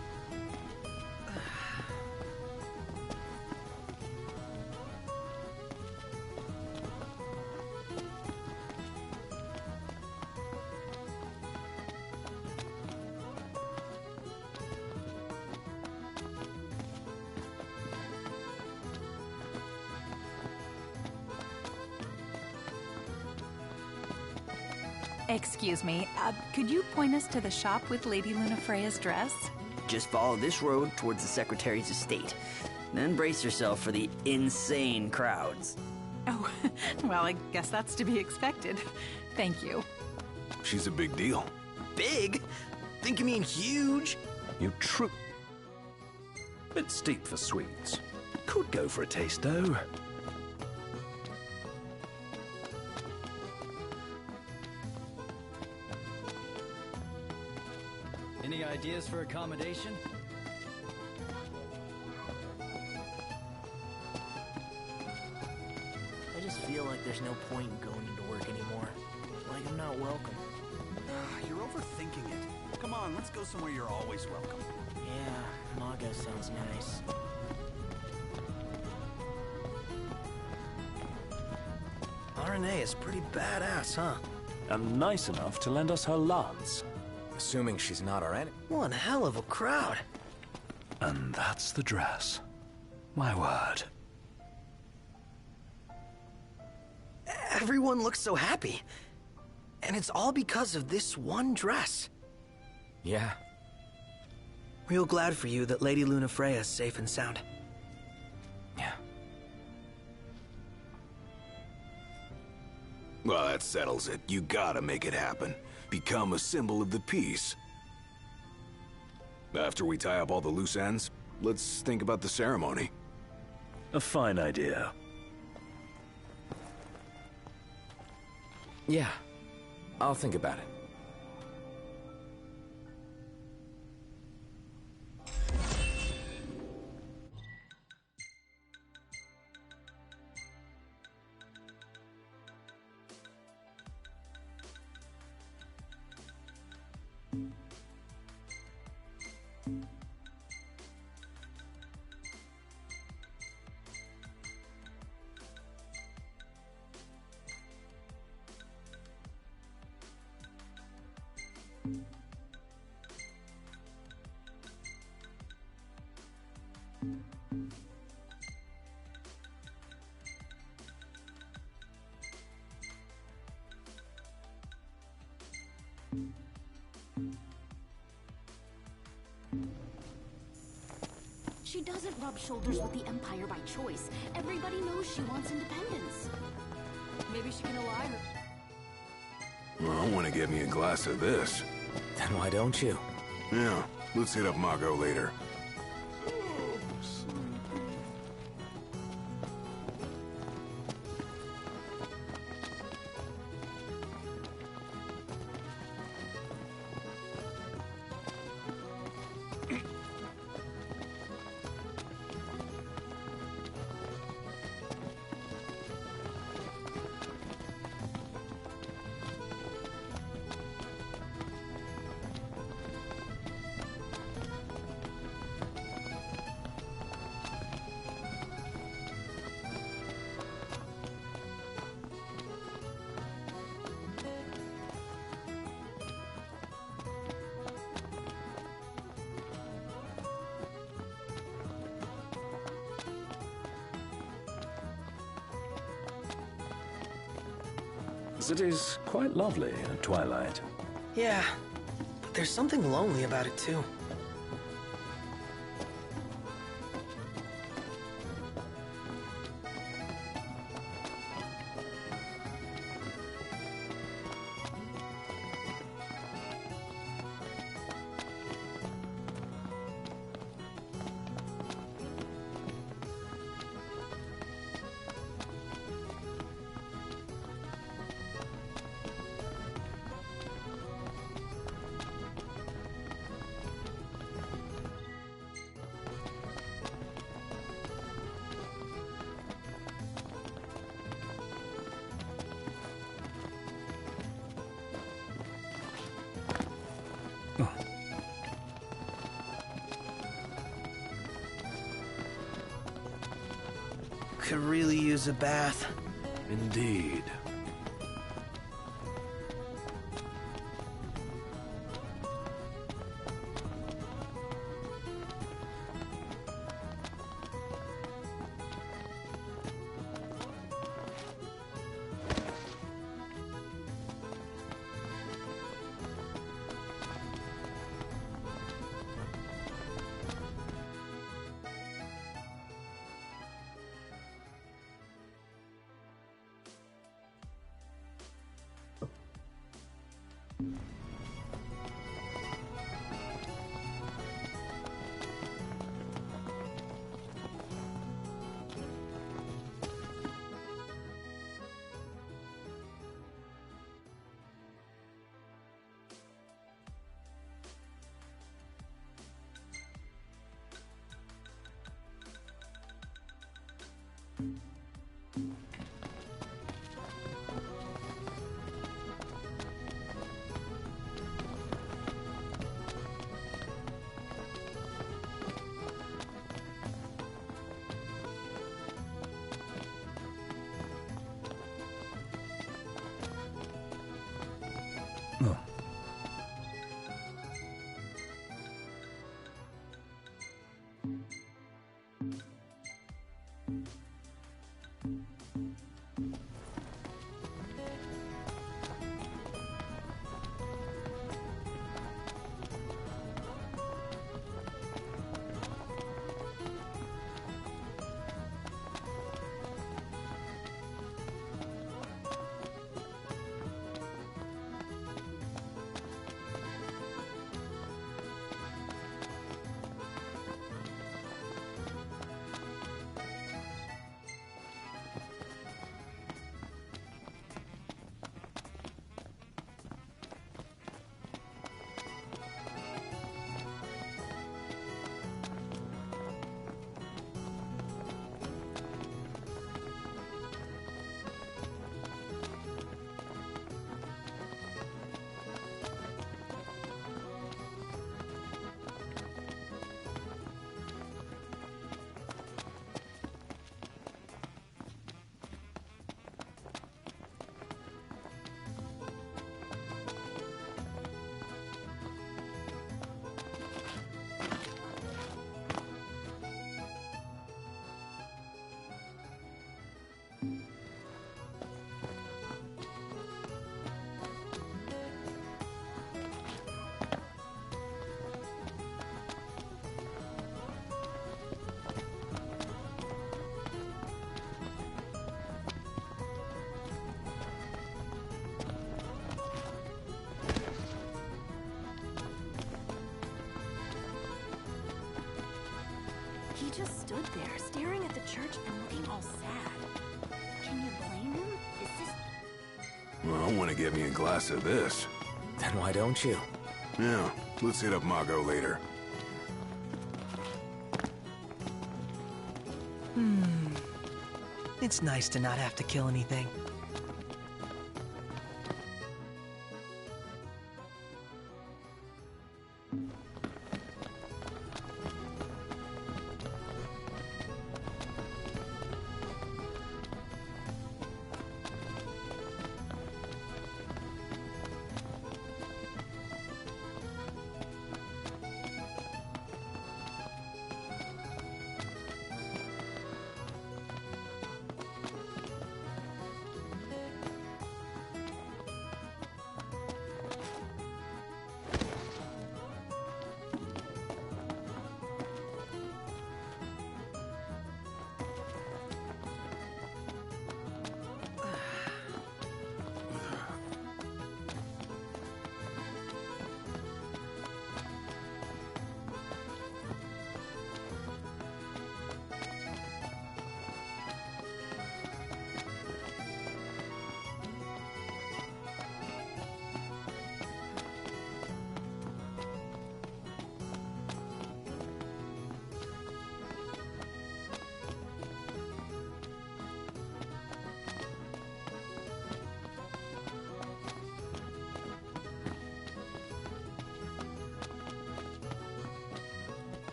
Excuse me, could you point us to the shop with Lady Lunafreya's dress? Just follow this road towards the Secretary's estate. Then brace yourself for the insane crowds. Oh, well, I guess that's to be expected. Thank you. She's a big deal. Big? Think you mean huge? You true. Bit steep for sweets. Could go for a taste, though. Any ideas for accommodation? I just feel like there's no point in going into work anymore. Like I'm not welcome. You're overthinking it. Come on, let's go somewhere you're always welcome. Yeah, Maga sounds nice. RNA is pretty badass, huh? And nice enough to lend us her lance. Assuming she's not our enemy. One hell of a crowd. And that's the dress. My word. Everyone looks so happy. And it's all because of this one dress. Yeah. Real glad for you that Lady Lunafreya is safe and sound. Yeah. Well, that settles it. You gotta make it happen. Become a symbol of the peace. After we tie up all the loose ends, let's think about the ceremony. A fine idea. Yeah. I'll think about it. She doesn't rub shoulders with the Empire by choice. Everybody knows she wants independence. Maybe she can ally her. Well, I want to get me a glass of this. Then why don't you? Yeah, let's hit up Margot later. The city's quite lovely at twilight. Yeah, but there's something lonely about it too. Could really use a bath. Indeed. just stood there, staring at the church and looking all sad. Can you blame him? Is this... Well, I want to get me a glass of this. Then why don't you? Yeah, let's hit up Margot later. It's nice to not have to kill anything.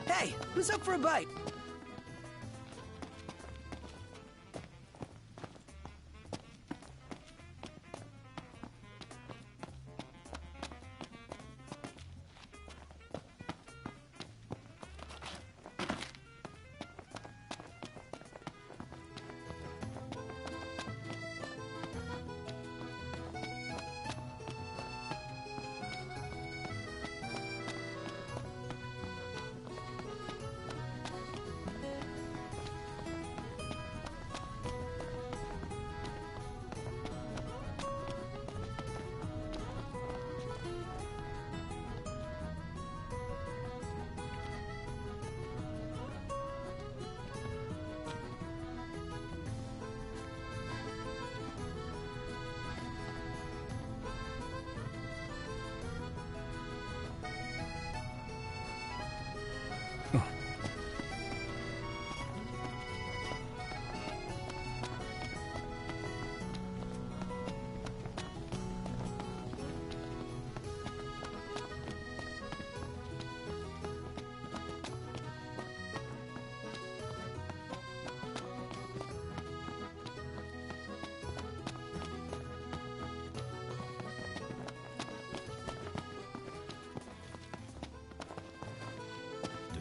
Hey, who's up for a bite?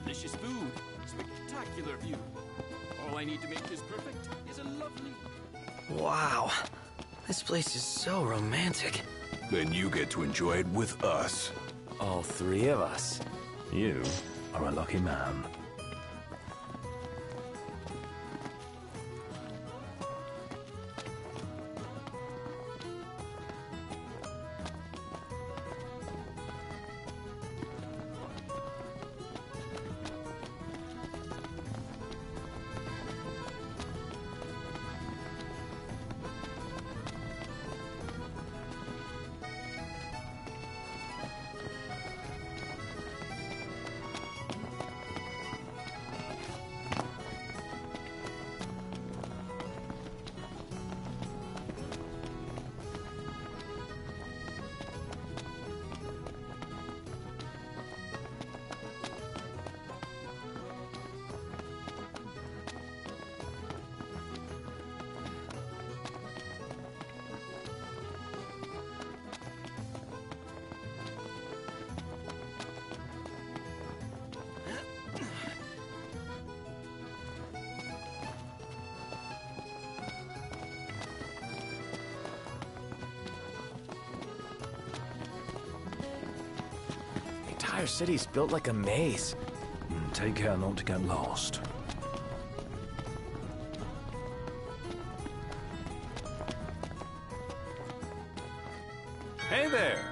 Delicious food, spectacular view. All I need to make this perfect is a lovely... Wow, this place is so romantic. Then you get to enjoy it with us. All three of us. You are a lucky man. The entire city's built like a maze. Take care not to get lost. Hey there!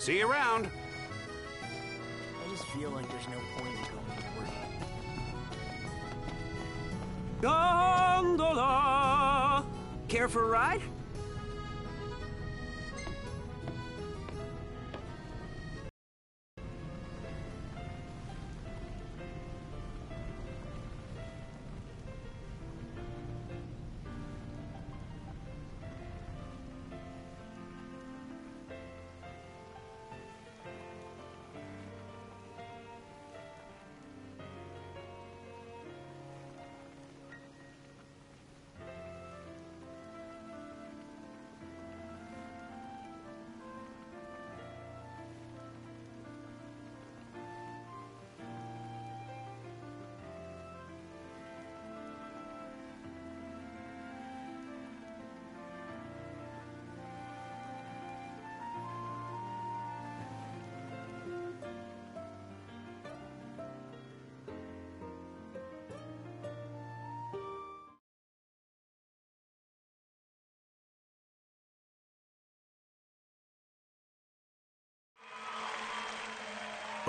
See you around. I just feel like there's no point in going anywhere. Gondola! Care for a ride?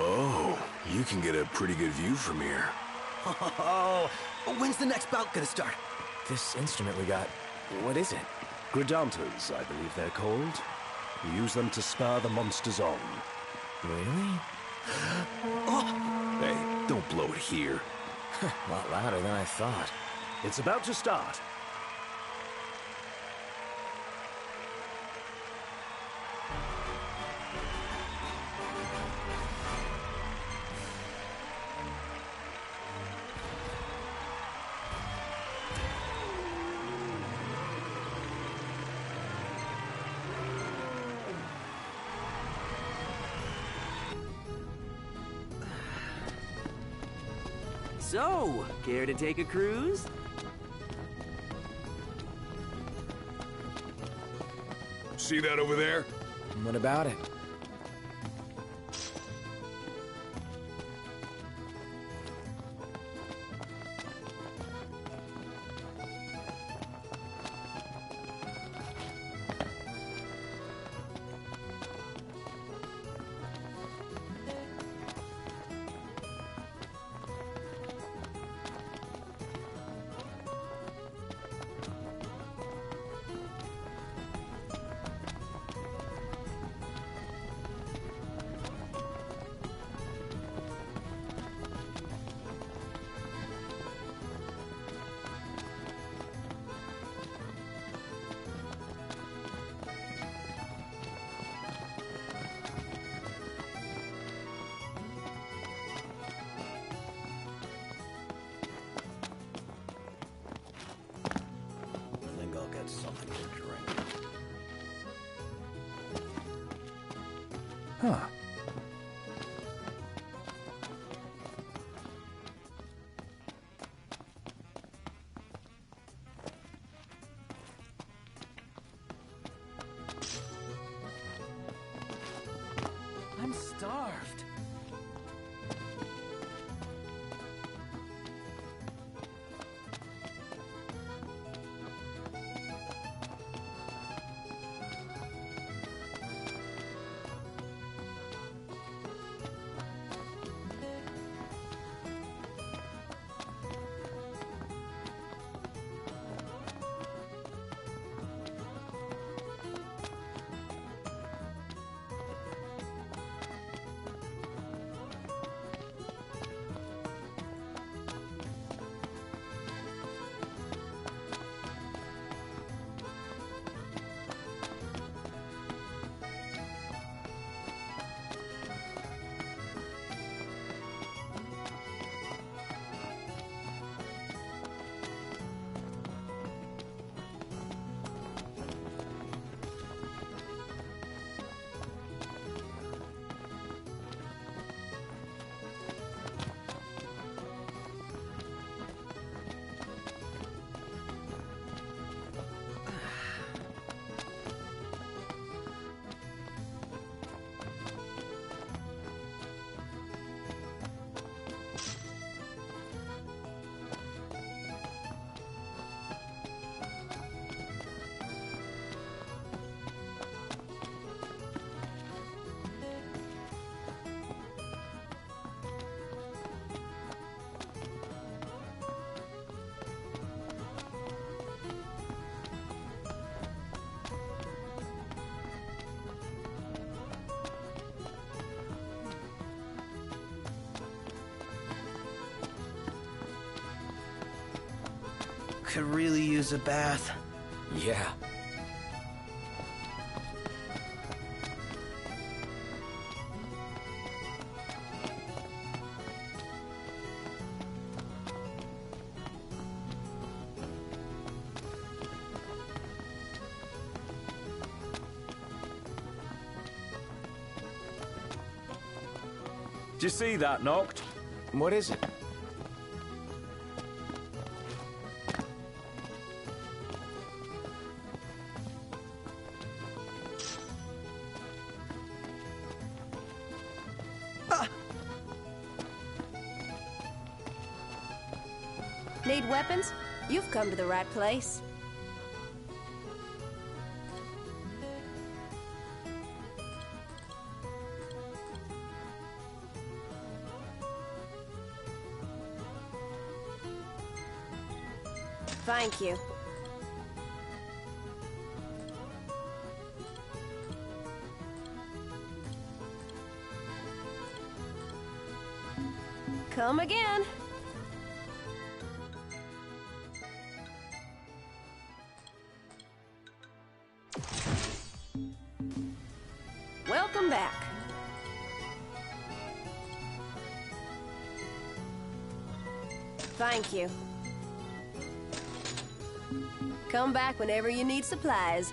Oh, you can get a pretty good view from here. Oh, when's the next bout gonna start? This instrument we got, what is it? Gridantas, I believe they're called. We use them to spur the monsters on. Really? Hey, don't blow it here. A lot louder than I thought. It's about to start. So, care to take a cruise? See that over there? What about it? Could really use a bath. Yeah. Did you see that, Noct? What is it? Need weapons? You've come to the right place. Thank you. Come again. Welcome back. Thank you. Come back whenever you need supplies.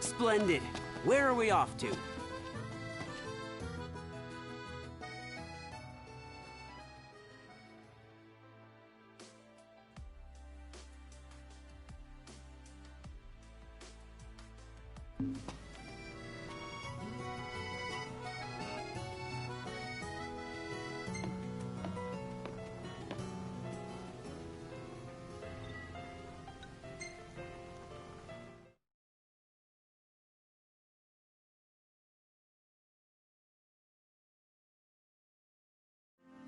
Splendid. Where are we off to?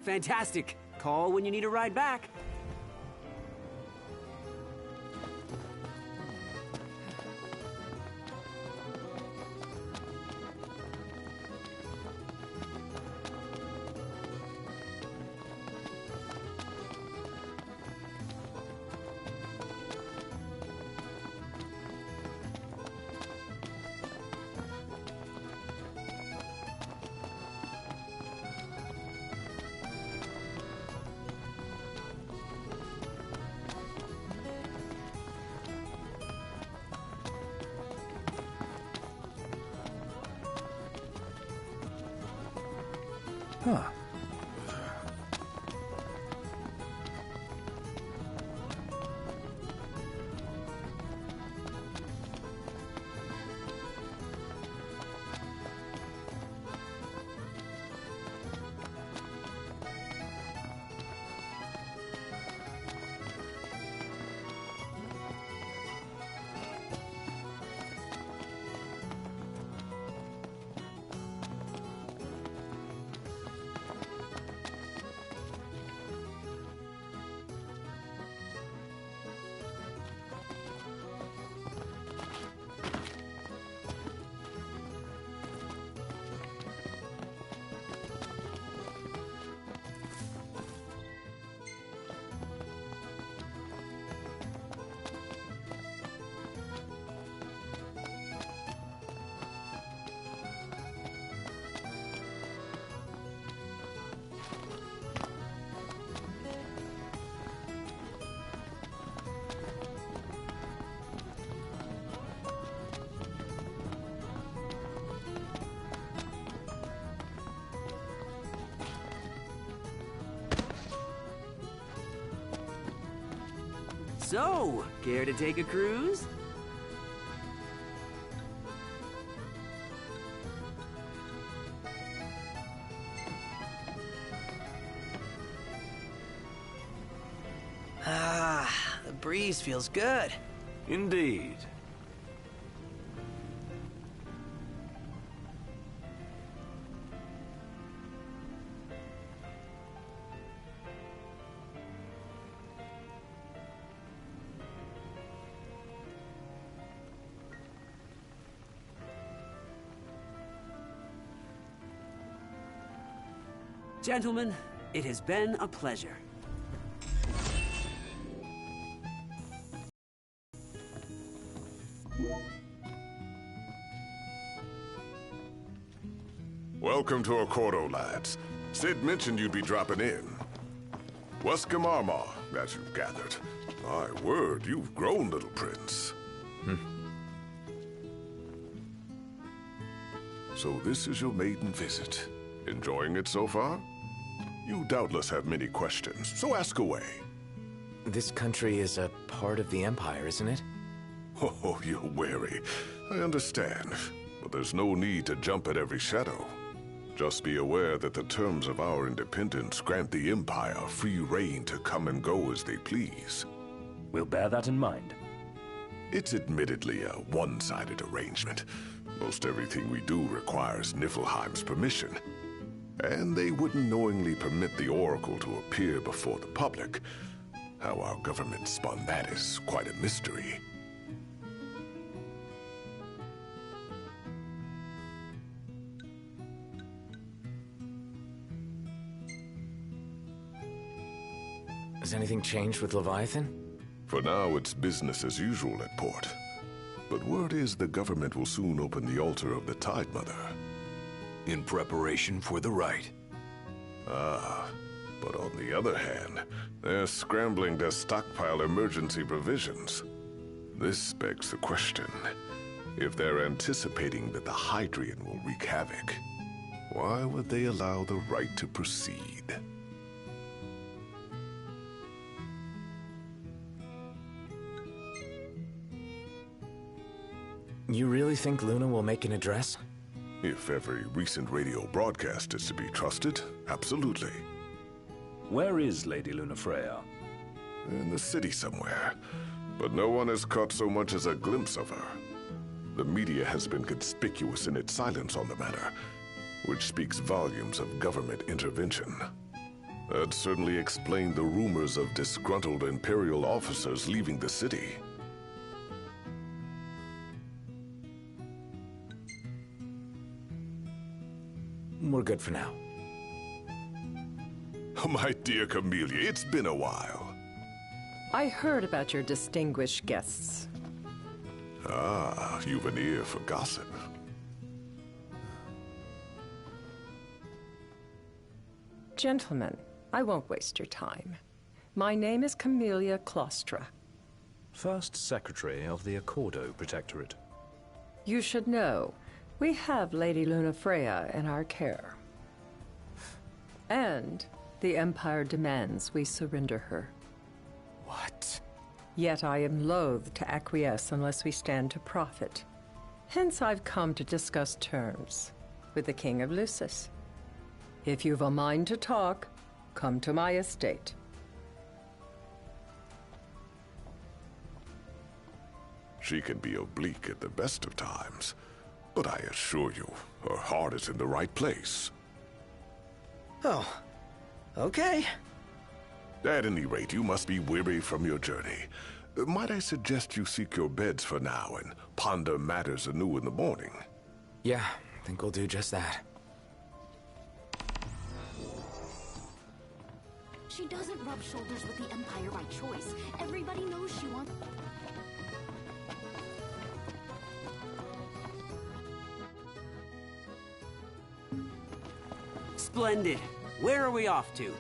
Fantastic. Call when you need a ride back. Huh. So, care to take a cruise? Ah, the breeze feels good. Indeed. Gentlemen, it has been a pleasure. Welcome to Accordo, lads. Sid mentioned you'd be dropping in. Wescom Armor, as you've gathered. My word, you've grown, little prince. So this is your maiden visit. Enjoying it so far? You doubtless have many questions, so ask away. This country is a part of the Empire, isn't it? Oh, you're wary. I understand. But there's no need to jump at every shadow. Just be aware that the terms of our independence grant the Empire free reign to come and go as they please. We'll bear that in mind. It's admittedly a one-sided arrangement. Most everything we do requires Niflheim's permission. And they wouldn't knowingly permit the Oracle to appear before the public. How our government spun that is quite a mystery. Has anything changed with Leviathan? For now, it's business as usual at port. But word is the government will soon open the altar of the Tide Mother. In preparation for the rite. Ah, but on the other hand, they're scrambling to stockpile emergency provisions. This begs the question, if they're anticipating that the Hydrian will wreak havoc, why would they allow the rite to proceed? You really think Luna will make an address? If every recent radio broadcast is to be trusted, absolutely. Where is Lady Lunafreya? In the city somewhere, but no one has caught so much as a glimpse of her. The media has been conspicuous in its silence on the matter, which speaks volumes of government intervention. That certainly explained the rumors of disgruntled Imperial officers leaving the city. We're good for now. My dear Camellia, it's been a while. I heard about your distinguished guests. Ah, you've an ear for gossip. Gentlemen, I won't waste your time. My name is Camellia Claustra. First Secretary of the Accordo Protectorate. You should know, we have Lady Lunafreya in our care. And the Empire demands we surrender her. What? Yet I am loath to acquiesce unless we stand to profit. Hence I've come to discuss terms with the King of Lucis. If you've a mind to talk, come to my estate. She can be oblique at the best of times, but I assure you, her heart is in the right place. Oh, okay. At any rate, you must be weary from your journey. Might I suggest you seek your beds for now and ponder matters anew in the morning? Yeah, I think we'll do just that. She doesn't rub shoulders with the Empire by choice. Everybody knows she wants... Splendid. Where are we off to?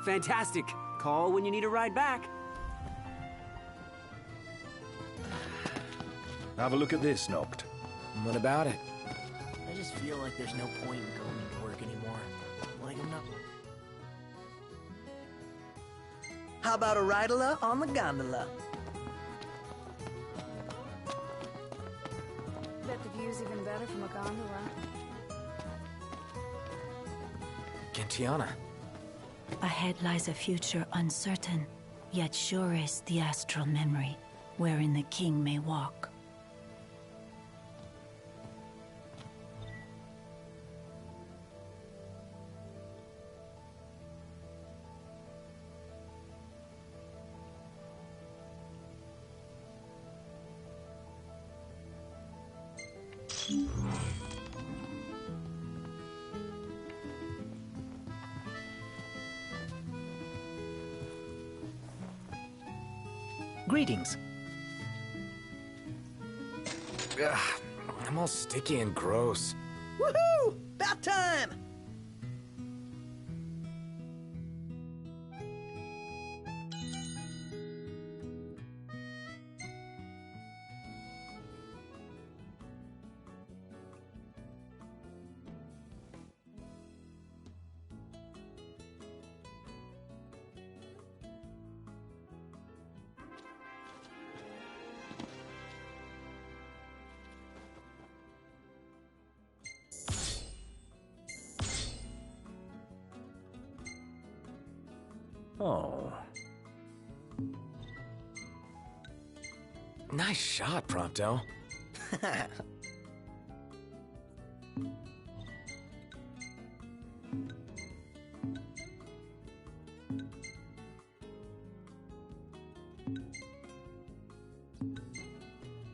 Fantastic. Call when you need a ride back. Have a look at this, Noct. What about it? I just feel like there's no point in going into work anymore. Like I'm not... How about a ride-a-la on the gondola? Bet the view's even better from a gondola. Gentiana. Ahead lies a future uncertain, yet sure is the astral memory, wherein the king may walk. Greetings. Ugh, I'm all sticky and gross. Woohoo! About time! Oh. Nice shot, Prompto.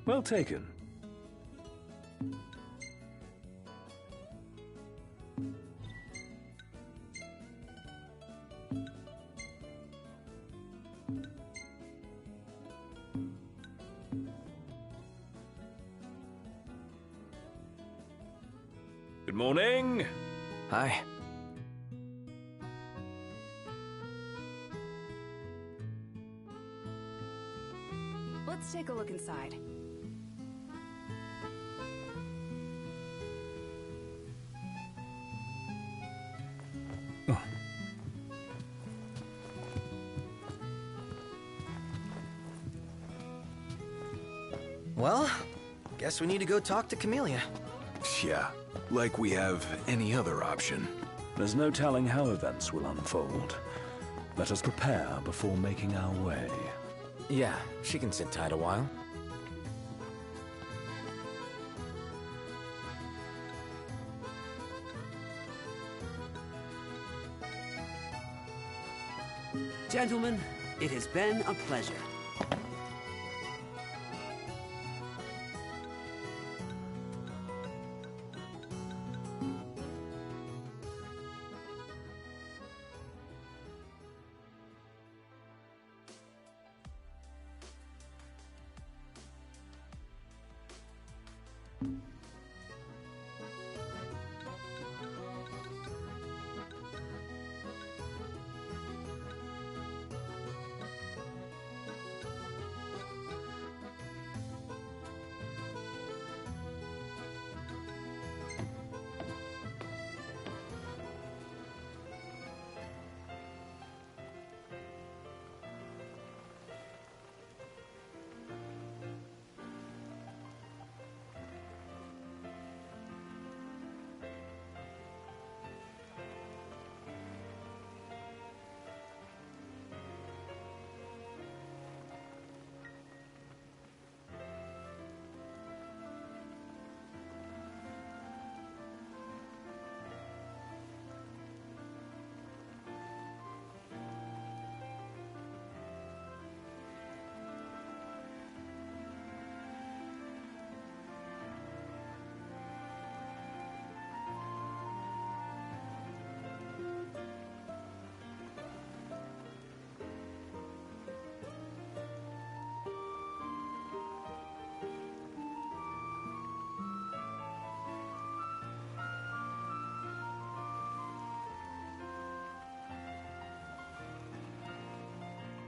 Well taken. Good morning. Hi. Let's take a look inside. Well, guess we need to go talk to Camellia. Yeah, like we have any other option. There's no telling how events will unfold. Let us prepare before making our way. Yeah, she can sit tight a while. Gentlemen, it has been a pleasure.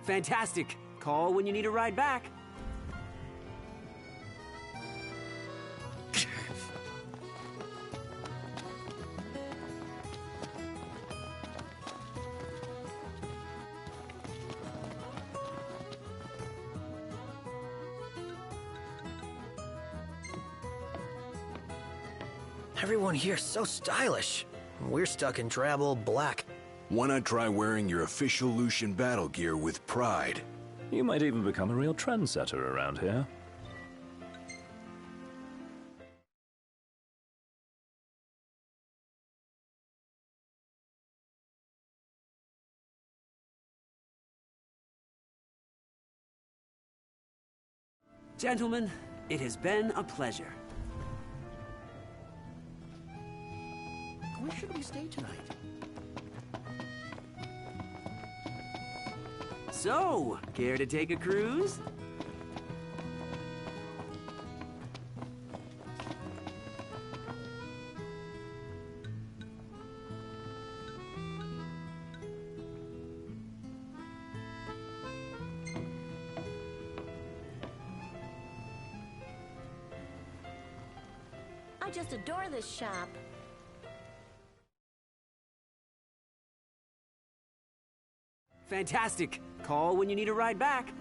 Fantastic. Call when you need a ride back. Everyone here's so stylish. We're stuck in drab old black. Why not try wearing your official Lucian battle gear with pride? You might even become a real trendsetter around here. Gentlemen, it has been a pleasure. Where should we stay tonight? So, care to take a cruise? I just adore this shop. Fantastic. Call when you need a ride back.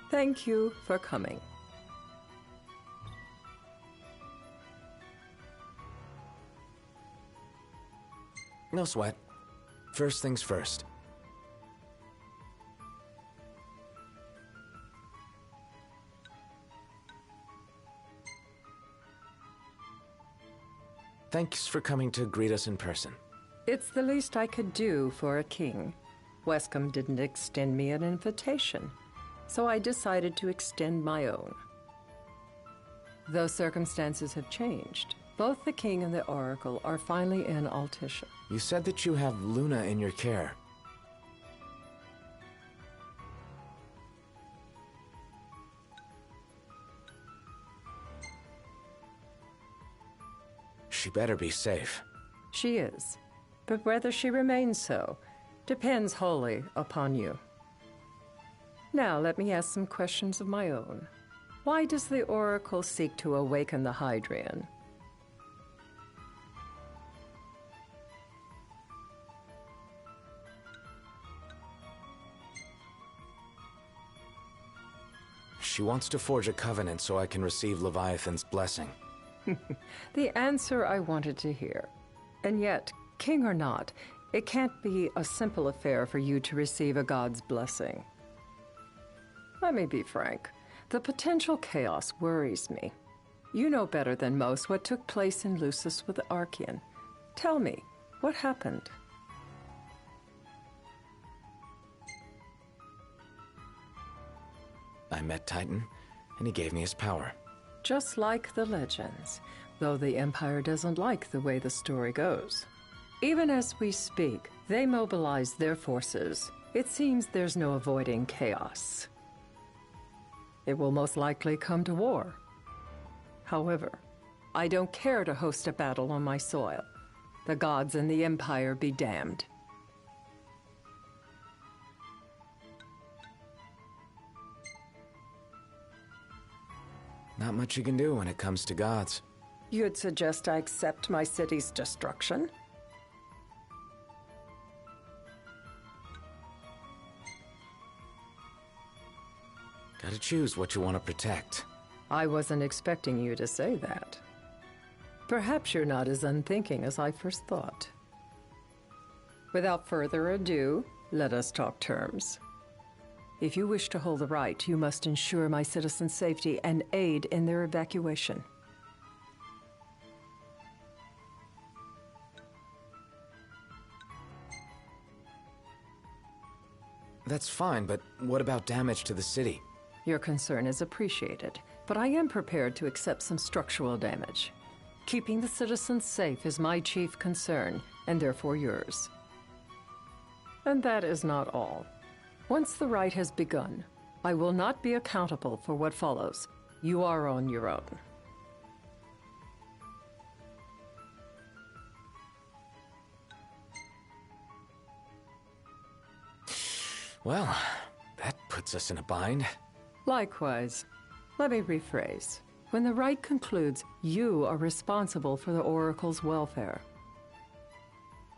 Thank you for coming. No sweat. First things first. Thanks for coming to greet us in person. It's the least I could do for a king. Wescombe didn't extend me an invitation, so I decided to extend my own. Though circumstances have changed, both the king and the oracle are finally in Altissia. You said that you have Luna in your care. She better be safe. She is, but whether she remains so depends wholly upon you. Now let me ask some questions of my own. Why does the oracle seek to awaken the Hydrian? She wants to forge a covenant so I can receive Leviathan's blessing. The answer I wanted to hear. And yet, king or not, it can't be a simple affair for you to receive a god's blessing. Let me be frank. The potential chaos worries me. You know better than most what took place in Lucis with the Archean. Tell me, what happened? I met Titan, and he gave me his power. Just like the legends, though the Empire doesn't like the way the story goes. Even as we speak, they mobilize their forces. It seems there's no avoiding chaos. It will most likely come to war. However, I don't care to host a battle on my soil. The gods and the Empire be damned. Not much you can do when it comes to gods. You'd suggest I accept my city's destruction? Gotta choose what you want to protect. I wasn't expecting you to say that. Perhaps you're not as unthinking as I first thought. Without further ado, let us talk terms. If you wish to hold the right, you must ensure my citizens' safety and aid in their evacuation. That's fine, but what about damage to the city? Your concern is appreciated, but I am prepared to accept some structural damage. Keeping the citizens safe is my chief concern, and therefore yours. And that is not all. Once the rite has begun, I will not be accountable for what follows. You are on your own. Well, that puts us in a bind. Likewise. Let me rephrase. When the rite concludes, you are responsible for the Oracle's welfare.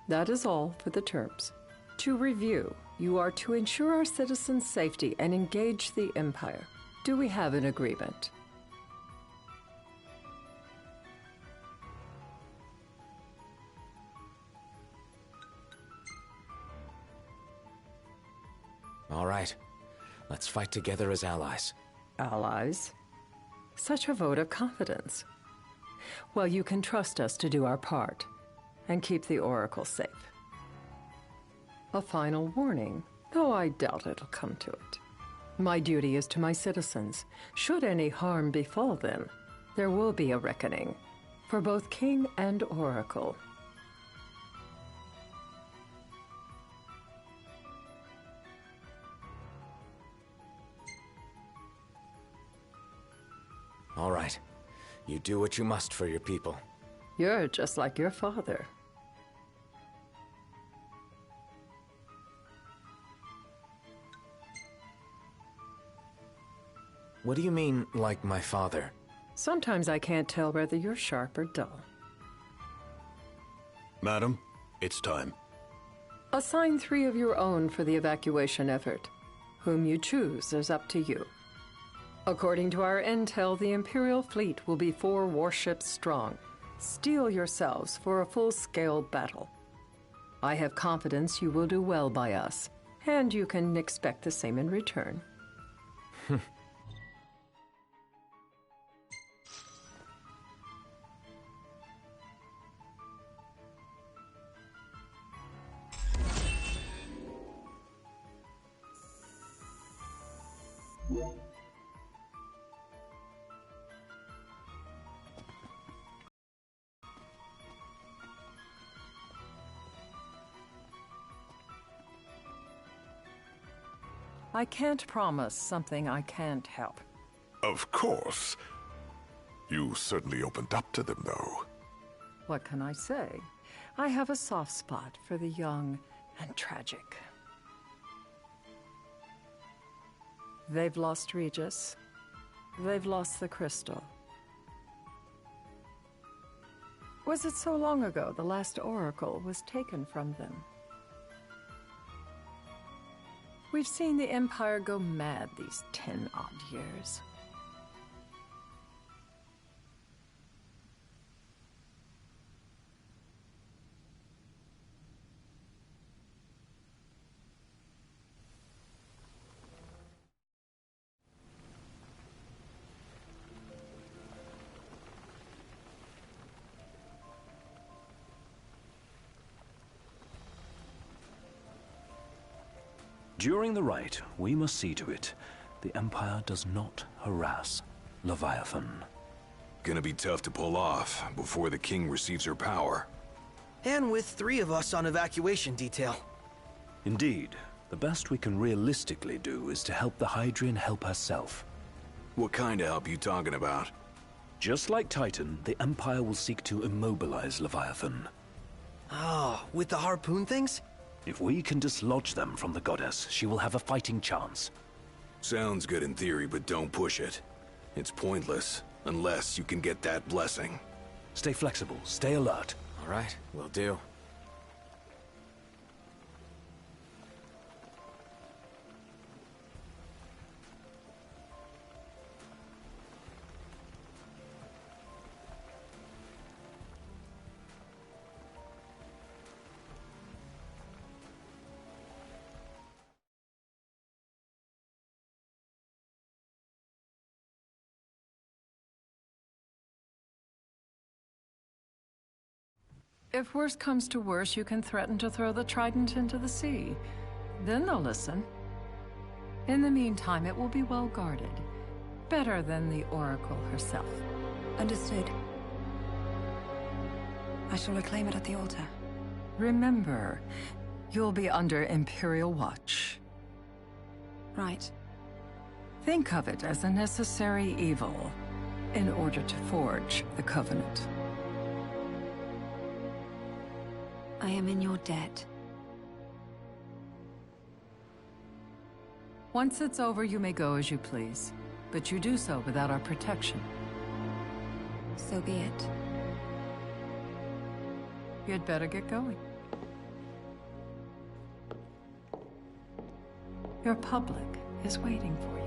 That is all for the terms. To review, you are to ensure our citizens' safety and engage the Empire. Do we have an agreement? All right. Let's fight together as allies. Allies? Such a vote of confidence. Well, you can trust us to do our part and keep the Oracle safe. A final warning, though I doubt it'll come to it. My duty is to my citizens. Should any harm befall them, there will be a reckoning for both King and Oracle. All right. You do what you must for your people. You're just like your father. What do you mean, like my father? Sometimes I can't tell whether you're sharp or dull. Madam, it's time. Assign 3 of your own for the evacuation effort. Whom you choose is up to you. According to our intel, the Imperial fleet will be 4 warships strong. Steel yourselves for a full-scale battle. I have confidence you will do well by us, and you can expect the same in return. I can't promise something I can't help. Of course. You certainly opened up to them, though. What can I say? I have a soft spot for the young and tragic. They've lost Regis. They've lost the crystal. Was it so long ago the last oracle was taken from them? We've seen the Empire go mad these 10-odd years. During the rite, we must see to it the Empire does not harass Leviathan. Gonna be tough to pull off before the king receives her power. And with 3 of us on evacuation detail. Indeed, the best we can realistically do is to help the Hydrian help herself. What kind of help you talking about? Just like Titan, the Empire will seek to immobilize Leviathan. Oh, with the harpoon things? If we can dislodge them from the goddess, she will have a fighting chance. Sounds good in theory, but don't push it. It's pointless, unless you can get that blessing. Stay flexible, stay alert. All right, will do. If worse comes to worse, you can threaten to throw the trident into the sea. Then they'll listen. In the meantime, it will be well guarded. Better than the Oracle herself. Understood. I shall reclaim it at the altar. Remember, you'll be under Imperial watch. Right. Think of it as a necessary evil in order to forge the Covenant. I am in your debt. Once it's over, you may go as you please. But you do so without our protection. So be it. You'd better get going. Your public is waiting for you.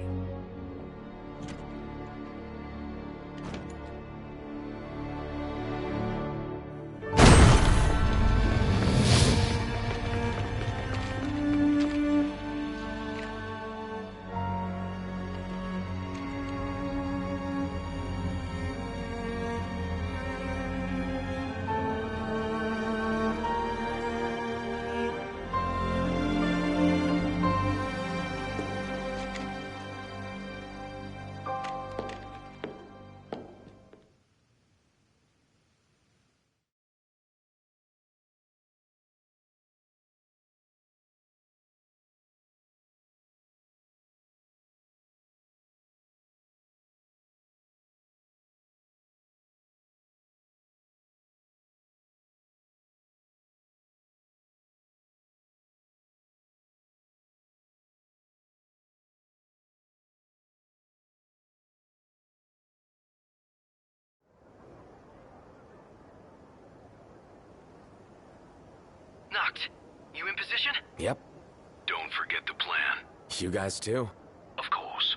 Noct, you in position? Yep. Don't forget the plan. You guys too? Of course.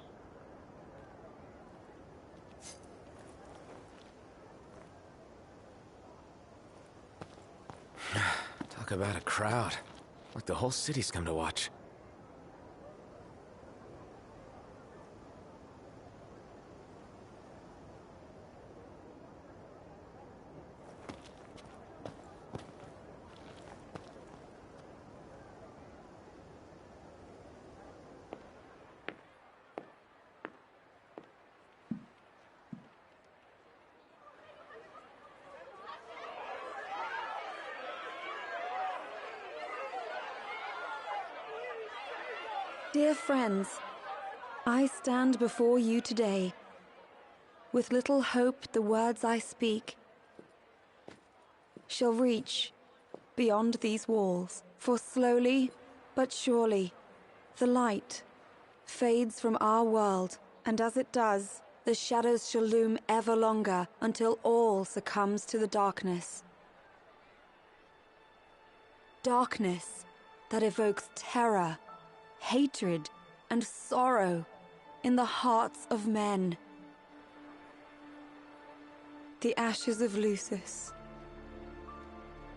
Talk about a crowd. Like the whole city's come to watch. Dear friends, I stand before you today, with little hope the words I speak shall reach beyond these walls, for slowly but surely the light fades from our world, and as it does, the shadows shall loom ever longer until all succumbs to the darkness. Darkness that evokes terror, hatred, and sorrow in the hearts of men. The ashes of Lucis.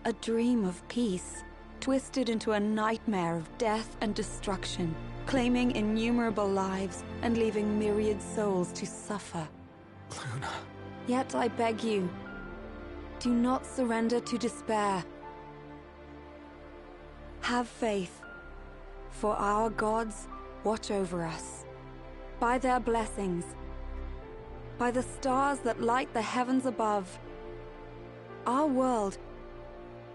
A dream of peace, twisted into a nightmare of death and destruction, claiming innumerable lives and leaving myriad souls to suffer. Luna. Yet I beg you, do not surrender to despair. Have faith. For our gods watch over us. By their blessings, by the stars that light the heavens above, our world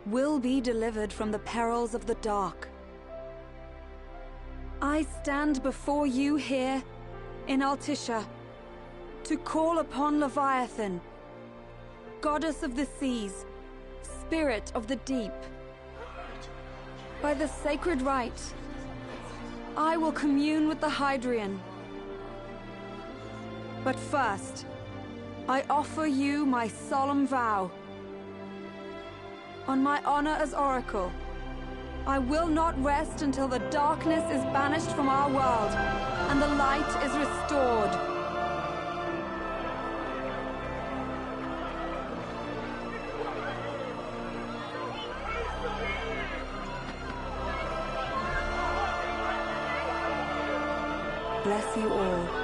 will be delivered from the perils of the dark. I stand before you here in Altissia, to call upon Leviathan, goddess of the seas, spirit of the deep. By the sacred rite, I will commune with the Hydrian. But first, I offer you my solemn vow. On my honor as Oracle, I will not rest until the darkness is banished from our world and the light is restored. Bless you all.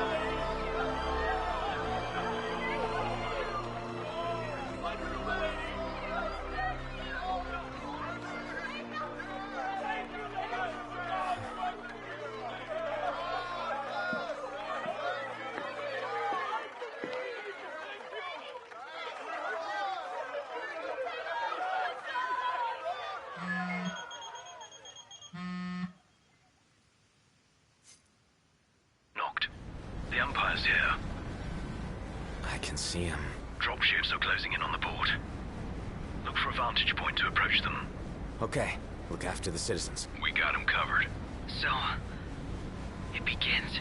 The Empire's here. I can see him. Dropships are closing in on the port. Look for a vantage point to approach them. Okay, look after the citizens. We got them covered. So, it begins.